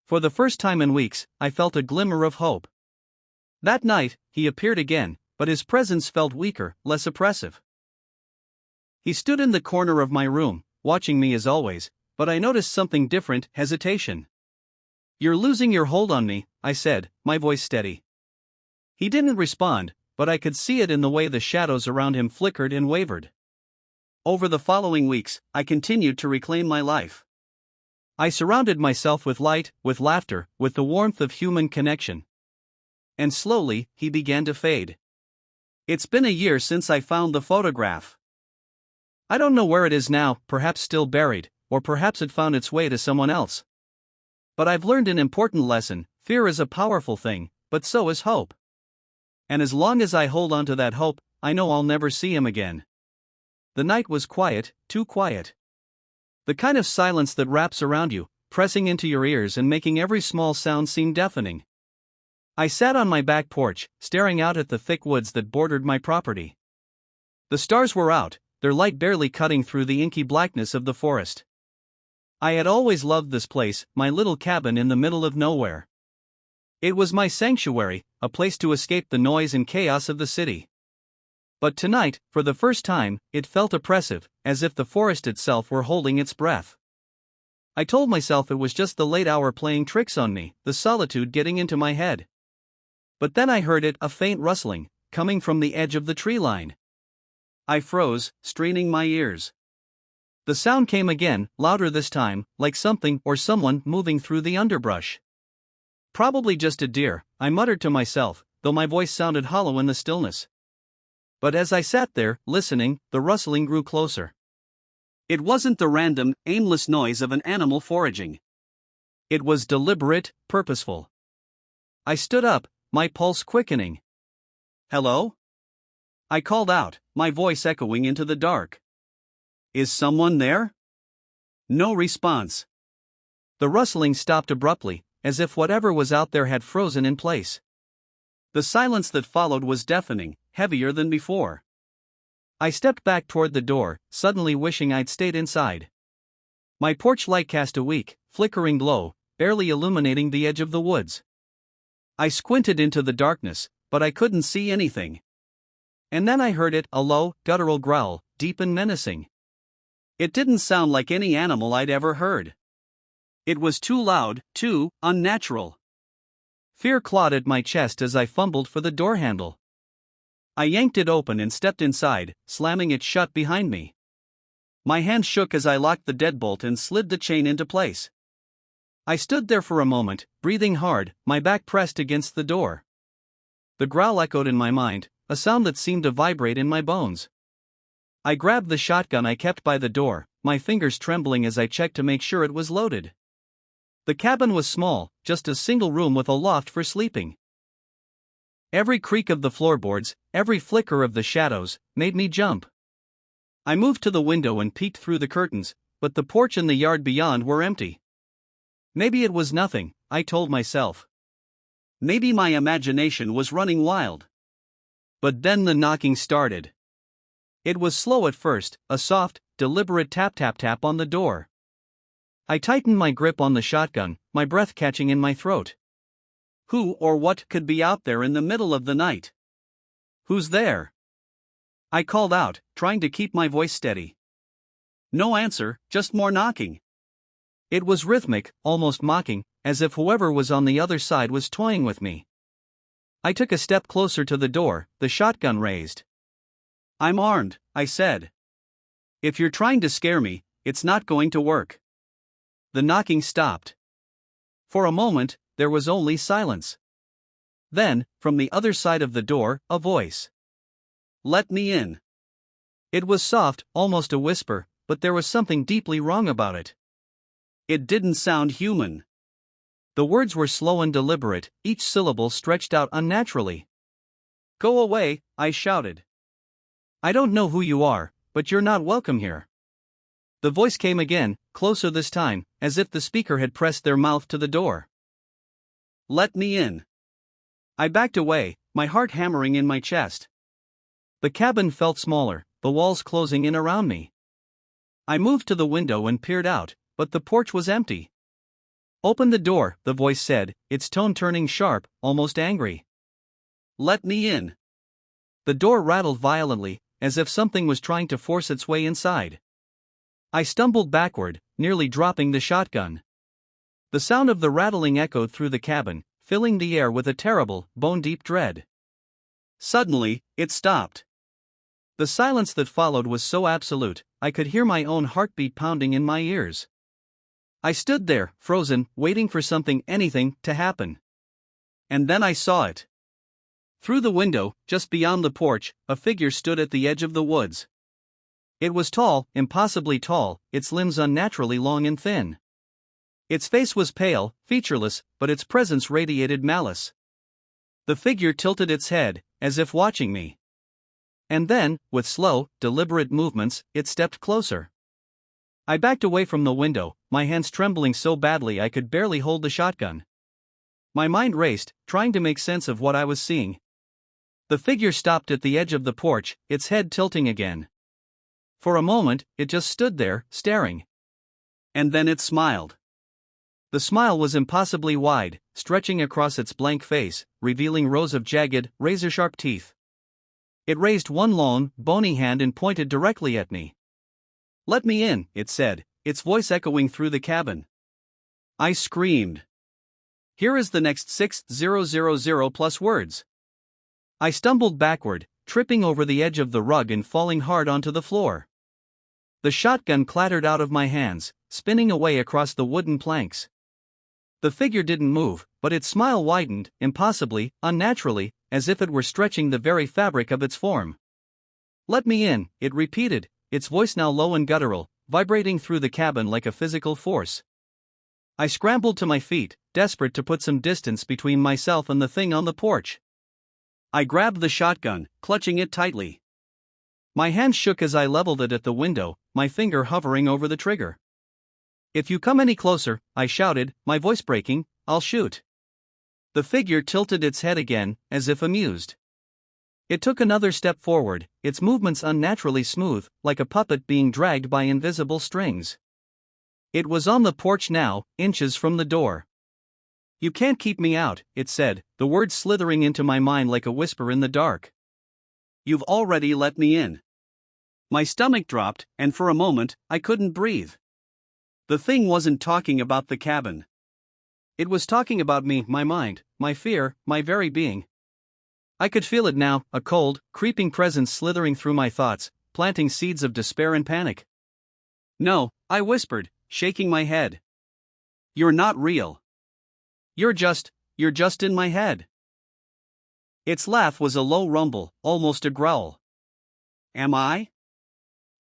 For the first time in weeks, I felt a glimmer of hope. That night, he appeared again, but his presence felt weaker, less oppressive. He stood in the corner of my room, watching me as always, but I noticed something different: hesitation. "You're losing your hold on me," I said, my voice steady. He didn't respond, but I could see it in the way the shadows around him flickered and wavered. Over the following weeks, I continued to reclaim my life. I surrounded myself with light, with laughter, with the warmth of human connection. And slowly, he began to fade. It's been a year since I found the photograph. I don't know where it is now, perhaps still buried, or perhaps it found its way to someone else. But I've learned an important lesson: fear is a powerful thing, but so is hope. And as long as I hold on to that hope, I know I'll never see him again. The night was quiet, too quiet. The kind of silence that wraps around you, pressing into your ears and making every small sound seem deafening. I sat on my back porch, staring out at the thick woods that bordered my property. The stars were out, their light barely cutting through the inky blackness of the forest. I had always loved this place, my little cabin in the middle of nowhere. It was my sanctuary, a place to escape the noise and chaos of the city. But tonight, for the first time, it felt oppressive, as if the forest itself were holding its breath. I told myself it was just the late hour playing tricks on me, the solitude getting into my head. But then I heard it, a faint rustling, coming from the edge of the tree line. I froze, straining my ears. The sound came again, louder this time, like something or someone moving through the underbrush. "Probably just a deer," I muttered to myself, though my voice sounded hollow in the stillness. But as I sat there, listening, the rustling grew closer. It wasn't the random, aimless noise of an animal foraging. It was deliberate, purposeful. I stood up, my pulse quickening. "Hello?" I called out, my voice echoing into the dark. "Is someone there?" No response. The rustling stopped abruptly, as if whatever was out there had frozen in place. The silence that followed was deafening, heavier than before. I stepped back toward the door, suddenly wishing I'd stayed inside. My porch light cast a weak, flickering glow, barely illuminating the edge of the woods. I squinted into the darkness, but I couldn't see anything. And then I heard it, a low, guttural growl, deep and menacing. It didn't sound like any animal I'd ever heard. It was too loud, too unnatural. Fear clawed at my chest as I fumbled for the door handle. I yanked it open and stepped inside, slamming it shut behind me. My hand shook as I locked the deadbolt and slid the chain into place. I stood there for a moment, breathing hard, my back pressed against the door. The growl echoed in my mind, a sound that seemed to vibrate in my bones. I grabbed the shotgun I kept by the door, my fingers trembling as I checked to make sure it was loaded. The cabin was small, just a single room with a loft for sleeping. Every creak of the floorboards, every flicker of the shadows, made me jump. I moved to the window and peeked through the curtains, but the porch and the yard beyond were empty. Maybe it was nothing, I told myself. Maybe my imagination was running wild. But then the knocking started. It was slow at first, a soft, deliberate tap tap tap on the door. I tightened my grip on the shotgun, my breath catching in my throat. Who or what could be out there in the middle of the night? Who's there? I called out, trying to keep my voice steady. No answer, just more knocking. It was rhythmic, almost mocking, as if whoever was on the other side was toying with me. I took a step closer to the door, the shotgun raised. I'm armed, I said. If you're trying to scare me, it's not going to work. The knocking stopped. For a moment, there was only silence. Then, from the other side of the door, a voice. Let me in. It was soft, almost a whisper, but there was something deeply wrong about it. It didn't sound human. The words were slow and deliberate, each syllable stretched out unnaturally. Go away, I shouted. I don't know who you are, but you're not welcome here. The voice came again, closer this time, as if the speaker had pressed their mouth to the door. Let me in. I backed away, my heart hammering in my chest. The cabin felt smaller, the walls closing in around me. I moved to the window and peered out, but the porch was empty. Open the door, the voice said, its tone turning sharp, almost angry. Let me in. The door rattled violently, as if something was trying to force its way inside. I stumbled backward, nearly dropping the shotgun. The sound of the rattling echoed through the cabin, filling the air with a terrible, bone-deep dread. Suddenly, it stopped. The silence that followed was so absolute, I could hear my own heartbeat pounding in my ears. I stood there, frozen, waiting for something, anything, to happen. And then I saw it. Through the window, just beyond the porch, a figure stood at the edge of the woods. It was tall, impossibly tall, its limbs unnaturally long and thin. Its face was pale, featureless, but its presence radiated malice. The figure tilted its head, as if watching me. And then, with slow, deliberate movements, it stepped closer. I backed away from the window, my hands trembling so badly I could barely hold the shotgun. My mind raced, trying to make sense of what I was seeing. The figure stopped at the edge of the porch, its head tilting again. For a moment, it just stood there, staring. And then it smiled. The smile was impossibly wide, stretching across its blank face, revealing rows of jagged, razor-sharp teeth. It raised one long, bony hand and pointed directly at me. Let me in, it said, its voice echoing through the cabin. I screamed. Here is the next 6,000 plus words. I stumbled backward, tripping over the edge of the rug and falling hard onto the floor. The shotgun clattered out of my hands, spinning away across the wooden planks. The figure didn't move, but its smile widened, impossibly, unnaturally, as if it were stretching the very fabric of its form. Let me in, it repeated, its voice now low and guttural, vibrating through the cabin like a physical force. I scrambled to my feet, desperate to put some distance between myself and the thing on the porch. I grabbed the shotgun, clutching it tightly. My hand shook as I leveled it at the window, my finger hovering over the trigger. If you come any closer, I shouted, my voice breaking, I'll shoot. The figure tilted its head again, as if amused. It took another step forward, its movements unnaturally smooth, like a puppet being dragged by invisible strings. It was on the porch now, inches from the door. You can't keep me out, it said, the words slithering into my mind like a whisper in the dark. You've already let me in. My stomach dropped, and for a moment, I couldn't breathe. The thing wasn't talking about the cabin. It was talking about me, my mind, my fear, my very being. I could feel it now, a cold, creeping presence slithering through my thoughts, planting seeds of despair and panic. No, I whispered, shaking my head. You're not real. You're just in my head. Its laugh was a low rumble, almost a growl. Am I?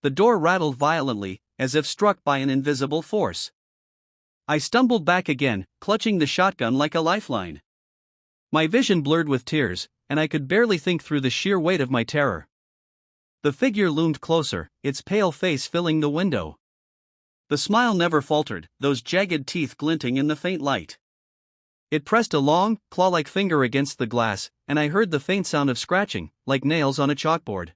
The door rattled violently, as if struck by an invisible force. I stumbled back again, clutching the shotgun like a lifeline. My vision blurred with tears, and I could barely think through the sheer weight of my terror. The figure loomed closer, its pale face filling the window. The smile never faltered, those jagged teeth glinting in the faint light. It pressed a long, claw-like finger against the glass, and I heard the faint sound of scratching, like nails on a chalkboard.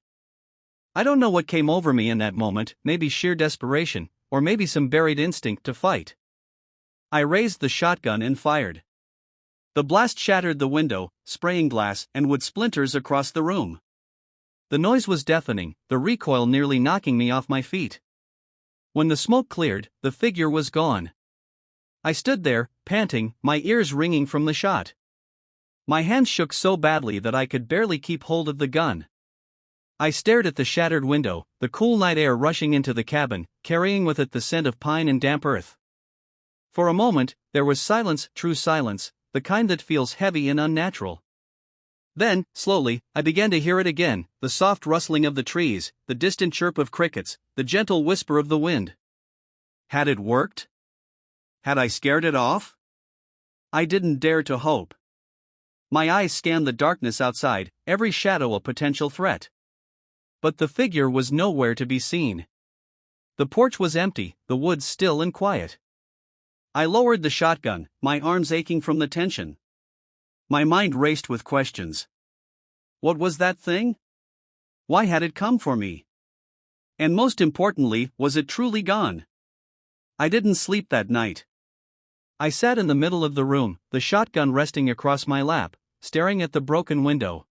I don't know what came over me in that moment, maybe sheer desperation, or maybe some buried instinct to fight. I raised the shotgun and fired. The blast shattered the window, spraying glass and wood splinters across the room. The noise was deafening, the recoil nearly knocking me off my feet. When the smoke cleared, the figure was gone. I stood there, panting, my ears ringing from the shot. My hands shook so badly that I could barely keep hold of the gun. I stared at the shattered window, the cool night air rushing into the cabin, carrying with it the scent of pine and damp earth. For a moment, there was silence, true silence, the kind that feels heavy and unnatural. Then, slowly, I began to hear it again, the soft rustling of the trees, the distant chirp of crickets, the gentle whisper of the wind. Had it worked? Had I scared it off? I didn't dare to hope. My eyes scanned the darkness outside, every shadow a potential threat. But the figure was nowhere to be seen. The porch was empty, the woods still and quiet. I lowered the shotgun, my arms aching from the tension. My mind raced with questions. What was that thing? Why had it come for me? And most importantly, was it truly gone? I didn't sleep that night. I sat in the middle of the room, the shotgun resting across my lap, staring at the broken window.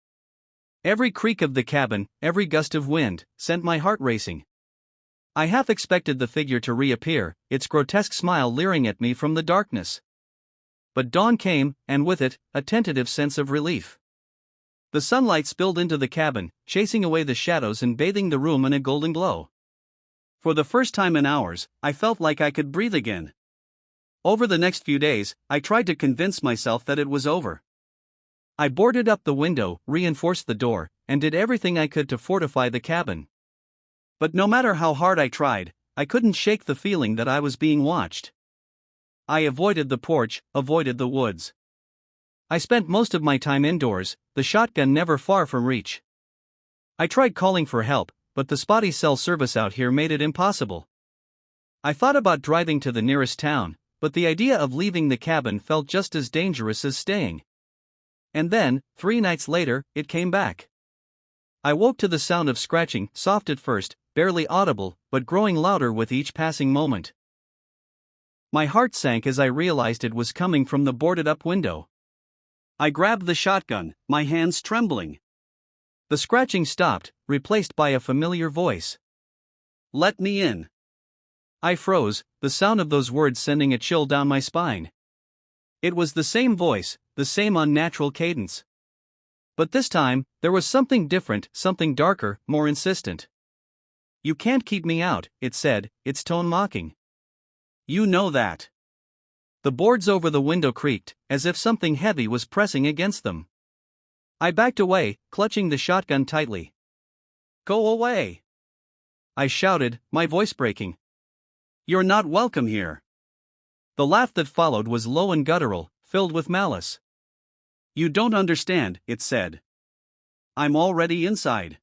Every creak of the cabin, every gust of wind, sent my heart racing. I half expected the figure to reappear, its grotesque smile leering at me from the darkness. But dawn came, and with it, a tentative sense of relief. The sunlight spilled into the cabin, chasing away the shadows and bathing the room in a golden glow. For the first time in hours, I felt like I could breathe again. Over the next few days, I tried to convince myself that it was over. I boarded up the window, reinforced the door, and did everything I could to fortify the cabin. But no matter how hard I tried, I couldn't shake the feeling that I was being watched. I avoided the porch, avoided the woods. I spent most of my time indoors, the shotgun never far from reach. I tried calling for help, but the spotty cell service out here made it impossible. I thought about driving to the nearest town, but the idea of leaving the cabin felt just as dangerous as staying. And then, 3 nights later, it came back. I woke to the sound of scratching, soft at first, barely audible, but growing louder with each passing moment. My heart sank as I realized it was coming from the boarded-up window. I grabbed the shotgun, my hands trembling. The scratching stopped, replaced by a familiar voice. "Let me in." I froze, the sound of those words sending a chill down my spine. It was the same voice, the same unnatural cadence. But this time, there was something different, something darker, more insistent. "You can't keep me out," it said, its tone mocking. "You know that." The boards over the window creaked, as if something heavy was pressing against them. I backed away, clutching the shotgun tightly. "Go away!" I shouted, my voice breaking. "You're not welcome here." The laugh that followed was low and guttural, filled with malice. "You don't understand," it said. "I'm already inside."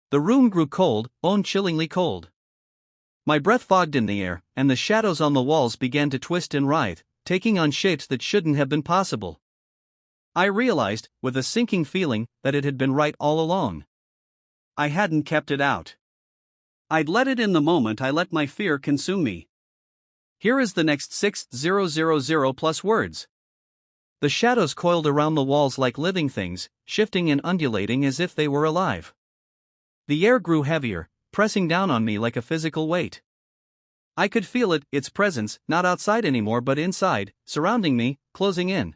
The room grew cold, bone-chillingly cold. My breath fogged in the air, and the shadows on the walls began to twist and writhe, taking on shapes that shouldn't have been possible. I realized, with a sinking feeling, that it had been right all along. I hadn't kept it out. I'd let it in the moment I let my fear consume me. Here is the next 6000 plus words. The shadows coiled around the walls like living things, shifting and undulating as if they were alive. The air grew heavier, pressing down on me like a physical weight. I could feel it, its presence, not outside anymore but inside, surrounding me, closing in.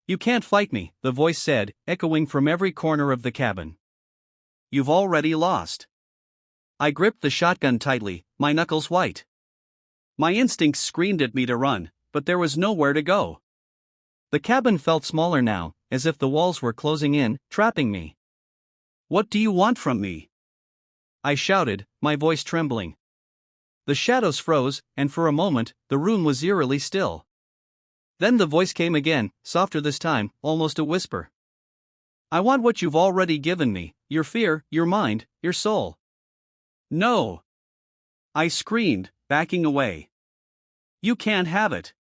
"You can't fight me," the voice said, echoing from every corner of the cabin. "You've already lost." I gripped the shotgun tightly, my knuckles white. My instincts screamed at me to run, but there was nowhere to go. The cabin felt smaller now, as if the walls were closing in, trapping me. "What do you want from me?" I shouted, my voice trembling. The shadows froze, and for a moment, the room was eerily still. Then the voice came again, softer this time, almost a whisper. "I want what you've already given me, your fear, your mind, your soul." "No!" I screamed, backing away. "You can't have it."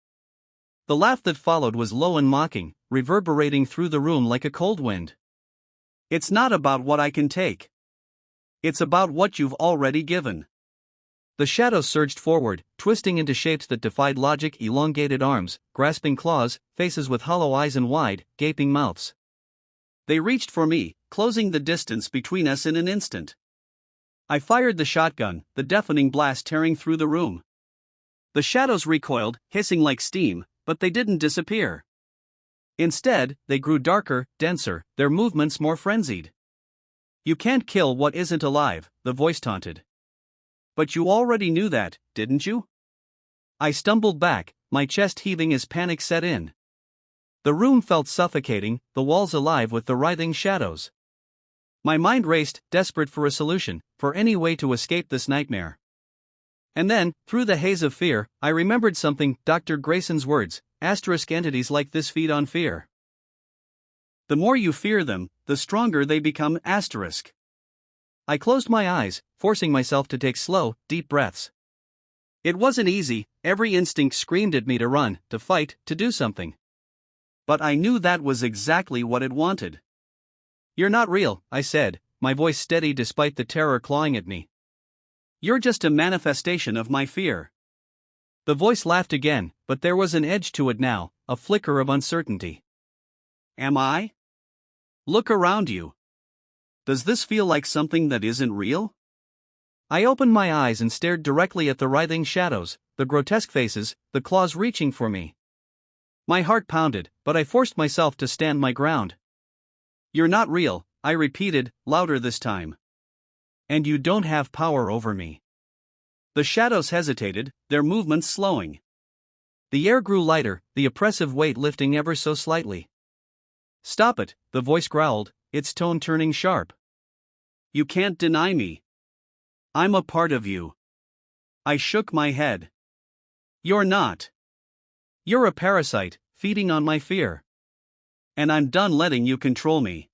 The laugh that followed was low and mocking, reverberating through the room like a cold wind. It's not about what I can take. It's about what you've already given. The shadows surged forward, twisting into shapes that defied logic: elongated arms, grasping claws, faces with hollow eyes and wide, gaping mouths. They reached for me, closing the distance between us in an instant. I fired the shotgun, the deafening blast tearing through the room. The shadows recoiled, hissing like steam, but they didn't disappear. Instead, they grew darker, denser, their movements more frenzied. "You can't kill what isn't alive," the voice taunted. "But you already knew that, didn't you?" I stumbled back, my chest heaving as panic set in. The room felt suffocating, the walls alive with the writhing shadows. My mind raced, desperate for a solution, for any way to escape this nightmare. And then, through the haze of fear, I remembered something: Dr. Grayson's words: entities like this feed on fear. The more you fear them, the stronger they become. I closed my eyes, forcing myself to take slow, deep breaths. It wasn't easy, every instinct screamed at me to run, to fight, to do something. But I knew that was exactly what it wanted. "You're not real," I said, my voice steady despite the terror clawing at me. "You're just a manifestation of my fear." The voice laughed again, but there was an edge to it now, a flicker of uncertainty. "Am I? Look around you. Does this feel like something that isn't real?" I opened my eyes and stared directly at the writhing shadows, the grotesque faces, the claws reaching for me. My heart pounded, but I forced myself to stand my ground. "You're not real," I repeated, louder this time. "And you don't have power over me." The shadows hesitated, their movements slowing. The air grew lighter, the oppressive weight lifting ever so slightly. "Stop it," the voice growled, its tone turning sharp. "You can't deny me. I'm a part of you." I shook my head. "You're not. You're a parasite, feeding on my fear. And I'm done letting you control me."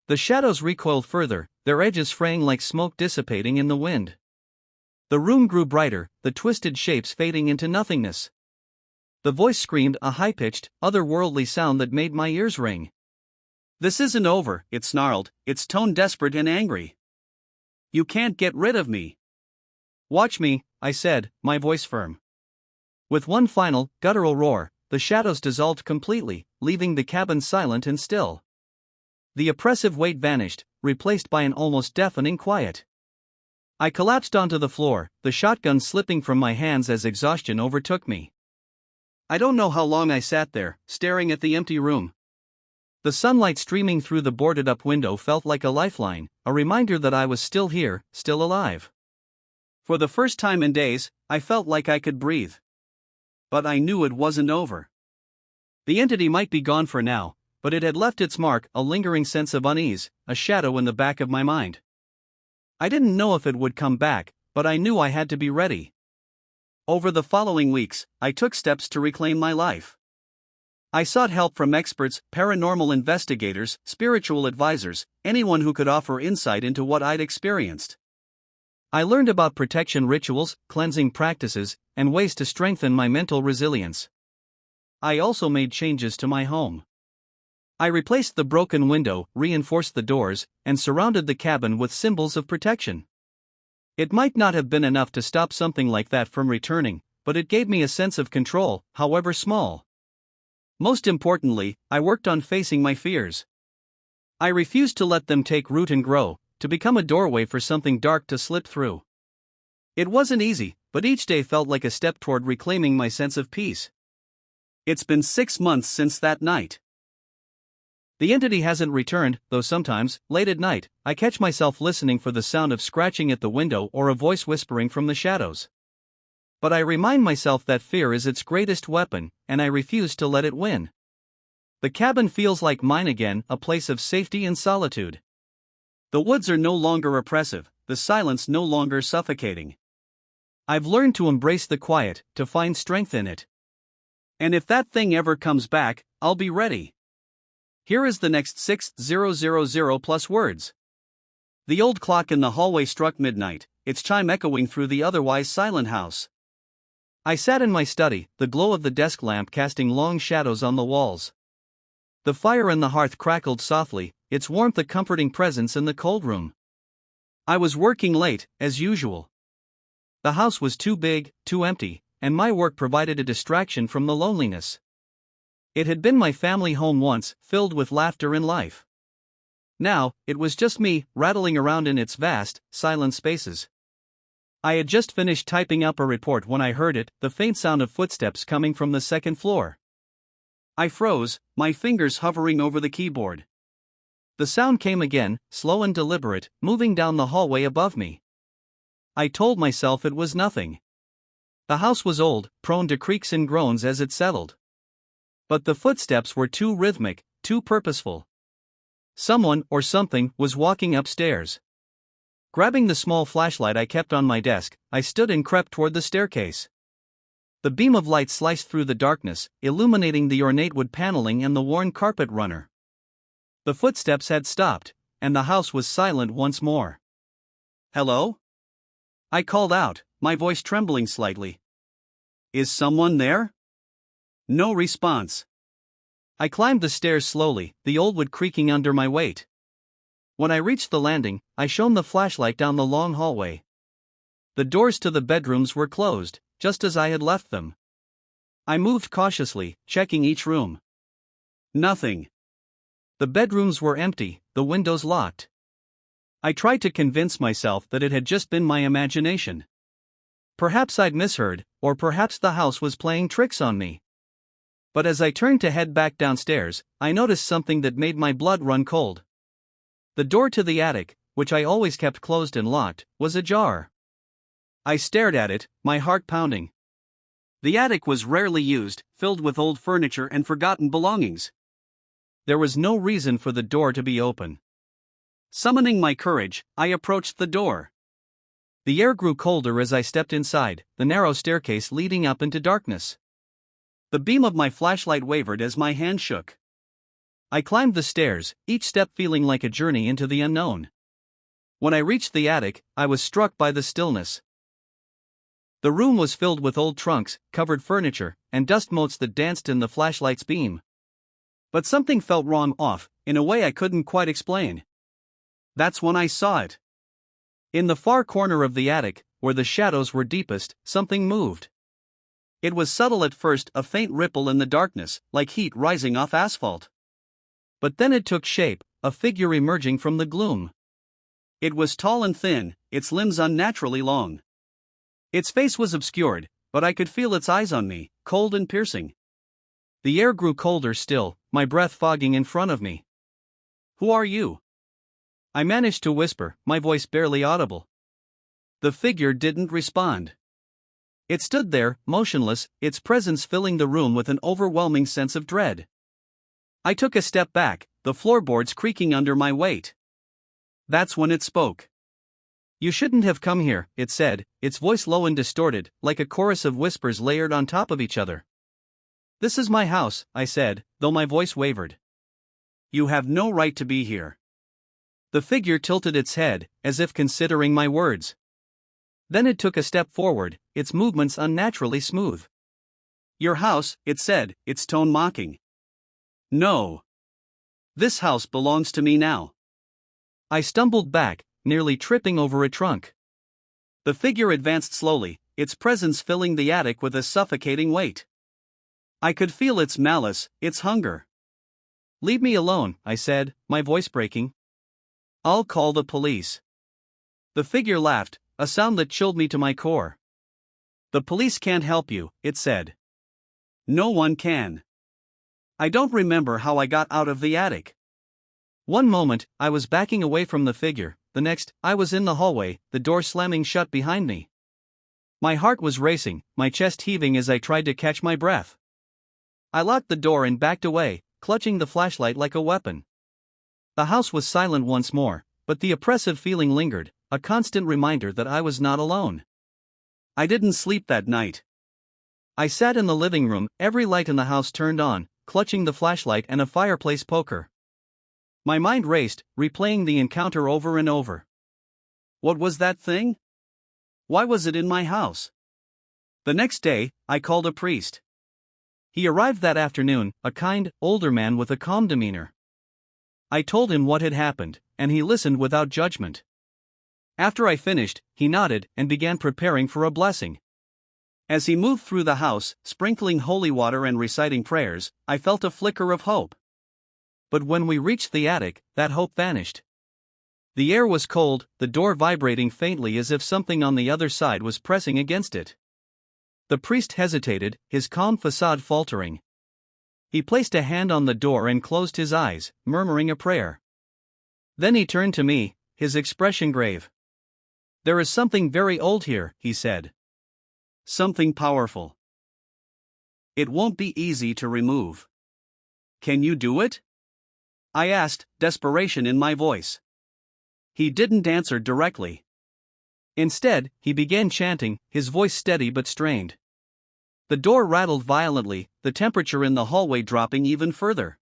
The shadows recoiled further, their edges fraying like smoke dissipating in the wind. The room grew brighter, the twisted shapes fading into nothingness. The voice screamed, a high-pitched, otherworldly sound that made my ears ring. "This isn't over," it snarled, its tone desperate and angry. "You can't get rid of me." "Watch me," I said, my voice firm. With one final, guttural roar, the shadows dissolved completely, leaving the cabin silent and still. The oppressive weight vanished, replaced by an almost deafening quiet. I collapsed onto the floor, the shotgun slipping from my hands as exhaustion overtook me. I don't know how long I sat there, staring at the empty room. The sunlight streaming through the boarded-up window felt like a lifeline, a reminder that I was still here, still alive. For the first time in days, I felt like I could breathe. But I knew it wasn't over. The entity might be gone for now, but it had left its mark, a lingering sense of unease, a shadow in the back of my mind. I didn't know if it would come back, but I knew I had to be ready. Over the following weeks, I took steps to reclaim my life. I sought help from experts, paranormal investigators, spiritual advisors, anyone who could offer insight into what I'd experienced. I learned about protection rituals, cleansing practices, and ways to strengthen my mental resilience. I also made changes to my home. I replaced the broken window, reinforced the doors, and surrounded the cabin with symbols of protection. It might not have been enough to stop something like that from returning, but it gave me a sense of control, however small. Most importantly, I worked on facing my fears. I refused to let them take root and grow, to become a doorway for something dark to slip through. It wasn't easy, but each day felt like a step toward reclaiming my sense of peace. It's been 6 months since that night. The entity hasn't returned, though sometimes, late at night, I catch myself listening for the sound of scratching at the window or a voice whispering from the shadows. But I remind myself that fear is its greatest weapon, and I refuse to let it win. The cabin feels like mine again, a place of safety and solitude. The woods are no longer oppressive, the silence no longer suffocating. I've learned to embrace the quiet, to find strength in it. And if that thing ever comes back, I'll be ready. Here is the next 6000 plus words. The old clock in the hallway struck midnight, its chime echoing through the otherwise silent house. I sat in my study, the glow of the desk lamp casting long shadows on the walls. The fire in the hearth crackled softly, its warmth a comforting presence in the cold room. I was working late, as usual. The house was too big, too empty, and my work provided a distraction from the loneliness. It had been my family home once, filled with laughter and life. Now, it was just me, rattling around in its vast, silent spaces. I had just finished typing up a report when I heard it, the faint sound of footsteps coming from the second floor. I froze, my fingers hovering over the keyboard. The sound came again, slow and deliberate, moving down the hallway above me. I told myself it was nothing. The house was old, prone to creaks and groans as it settled. But the footsteps were too rhythmic, too purposeful. Someone, or something, was walking upstairs. Grabbing the small flashlight I kept on my desk, I stood and crept toward the staircase. The beam of light sliced through the darkness, illuminating the ornate wood paneling and the worn carpet runner. The footsteps had stopped, and the house was silent once more. "Hello?" I called out, my voice trembling slightly. "Is someone there?" No response. I climbed the stairs slowly, the old wood creaking under my weight. When I reached the landing, I shone the flashlight down the long hallway. The doors to the bedrooms were closed, just as I had left them. I moved cautiously, checking each room. Nothing. The bedrooms were empty, the windows locked. I tried to convince myself that it had just been my imagination. Perhaps I'd misheard, or perhaps the house was playing tricks on me. But as I turned to head back downstairs, I noticed something that made my blood run cold. The door to the attic, which I always kept closed and locked, was ajar. I stared at it, my heart pounding. The attic was rarely used, filled with old furniture and forgotten belongings. There was no reason for the door to be open. Summoning my courage, I approached the door. The air grew colder as I stepped inside, the narrow staircase leading up into darkness. The beam of my flashlight wavered as my hand shook. I climbed the stairs, each step feeling like a journey into the unknown. When I reached the attic, I was struck by the stillness. The room was filled with old trunks, covered furniture, and dust motes that danced in the flashlight's beam. But something felt wrong, off, in a way I couldn't quite explain. That's when I saw it. In the far corner of the attic, where the shadows were deepest, something moved. It was subtle at first, a faint ripple in the darkness, like heat rising off asphalt. But then it took shape, a figure emerging from the gloom. It was tall and thin, its limbs unnaturally long. Its face was obscured, but I could feel its eyes on me, cold and piercing. The air grew colder still, my breath fogging in front of me. "Who are you?" I managed to whisper, my voice barely audible. The figure didn't respond. It stood there, motionless, its presence filling the room with an overwhelming sense of dread. I took a step back, the floorboards creaking under my weight. That's when it spoke. "You shouldn't have come here," it said, its voice low and distorted, like a chorus of whispers layered on top of each other. "This is my house," I said, though my voice wavered. "You have no right to be here." The figure tilted its head, as if considering my words. Then it took a step forward, its movements unnaturally smooth. "Your house," it said, its tone mocking. "No. This house belongs to me now." I stumbled back, nearly tripping over a trunk. The figure advanced slowly, its presence filling the attic with a suffocating weight. I could feel its malice, its hunger. "Leave me alone," I said, my voice breaking. "I'll call the police." The figure laughed, a sound that chilled me to my core. "The police can't help you," it said. "No one can." I don't remember how I got out of the attic. One moment, I was backing away from the figure, the next, I was in the hallway, the door slamming shut behind me. My heart was racing, my chest heaving as I tried to catch my breath. I locked the door and backed away, clutching the flashlight like a weapon. The house was silent once more, but the oppressive feeling lingered, a constant reminder that I was not alone. I didn't sleep that night. I sat in the living room, every light in the house turned on, clutching the flashlight and a fireplace poker. My mind raced, replaying the encounter over and over. What was that thing? Why was it in my house? The next day, I called a priest. He arrived that afternoon, a kind, older man with a calm demeanor. I told him what had happened, and he listened without judgment. After I finished, he nodded and began preparing for a blessing. As he moved through the house, sprinkling holy water and reciting prayers, I felt a flicker of hope. But when we reached the attic, that hope vanished. The air was cold, the door vibrating faintly as if something on the other side was pressing against it. The priest hesitated, his calm facade faltering. He placed a hand on the door and closed his eyes, murmuring a prayer. Then he turned to me, his expression grave. "There is something very old here," he said. "Something powerful. It won't be easy to remove. Can you do it?" I asked, desperation in my voice. He didn't answer directly. Instead, he began chanting, his voice steady but strained. The door rattled violently, the temperature in the hallway dropping even further.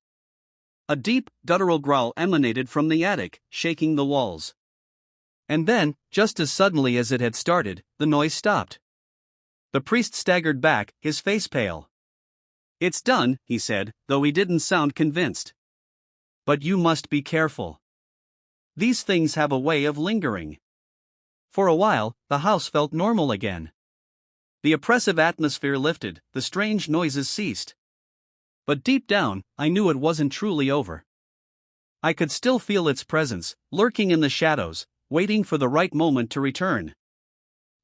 A deep, guttural growl emanated from the attic, shaking the walls. And then, just as suddenly as it had started, the noise stopped. The priest staggered back, his face pale. "It's done," he said, though he didn't sound convinced. "But you must be careful. These things have a way of lingering." For a while, the house felt normal again. The oppressive atmosphere lifted, the strange noises ceased. But deep down, I knew it wasn't truly over. I could still feel its presence, lurking in the shadows, waiting for the right moment to return.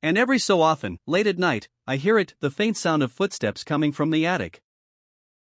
And every so often, late at night, I hear it, the faint sound of footsteps coming from the attic.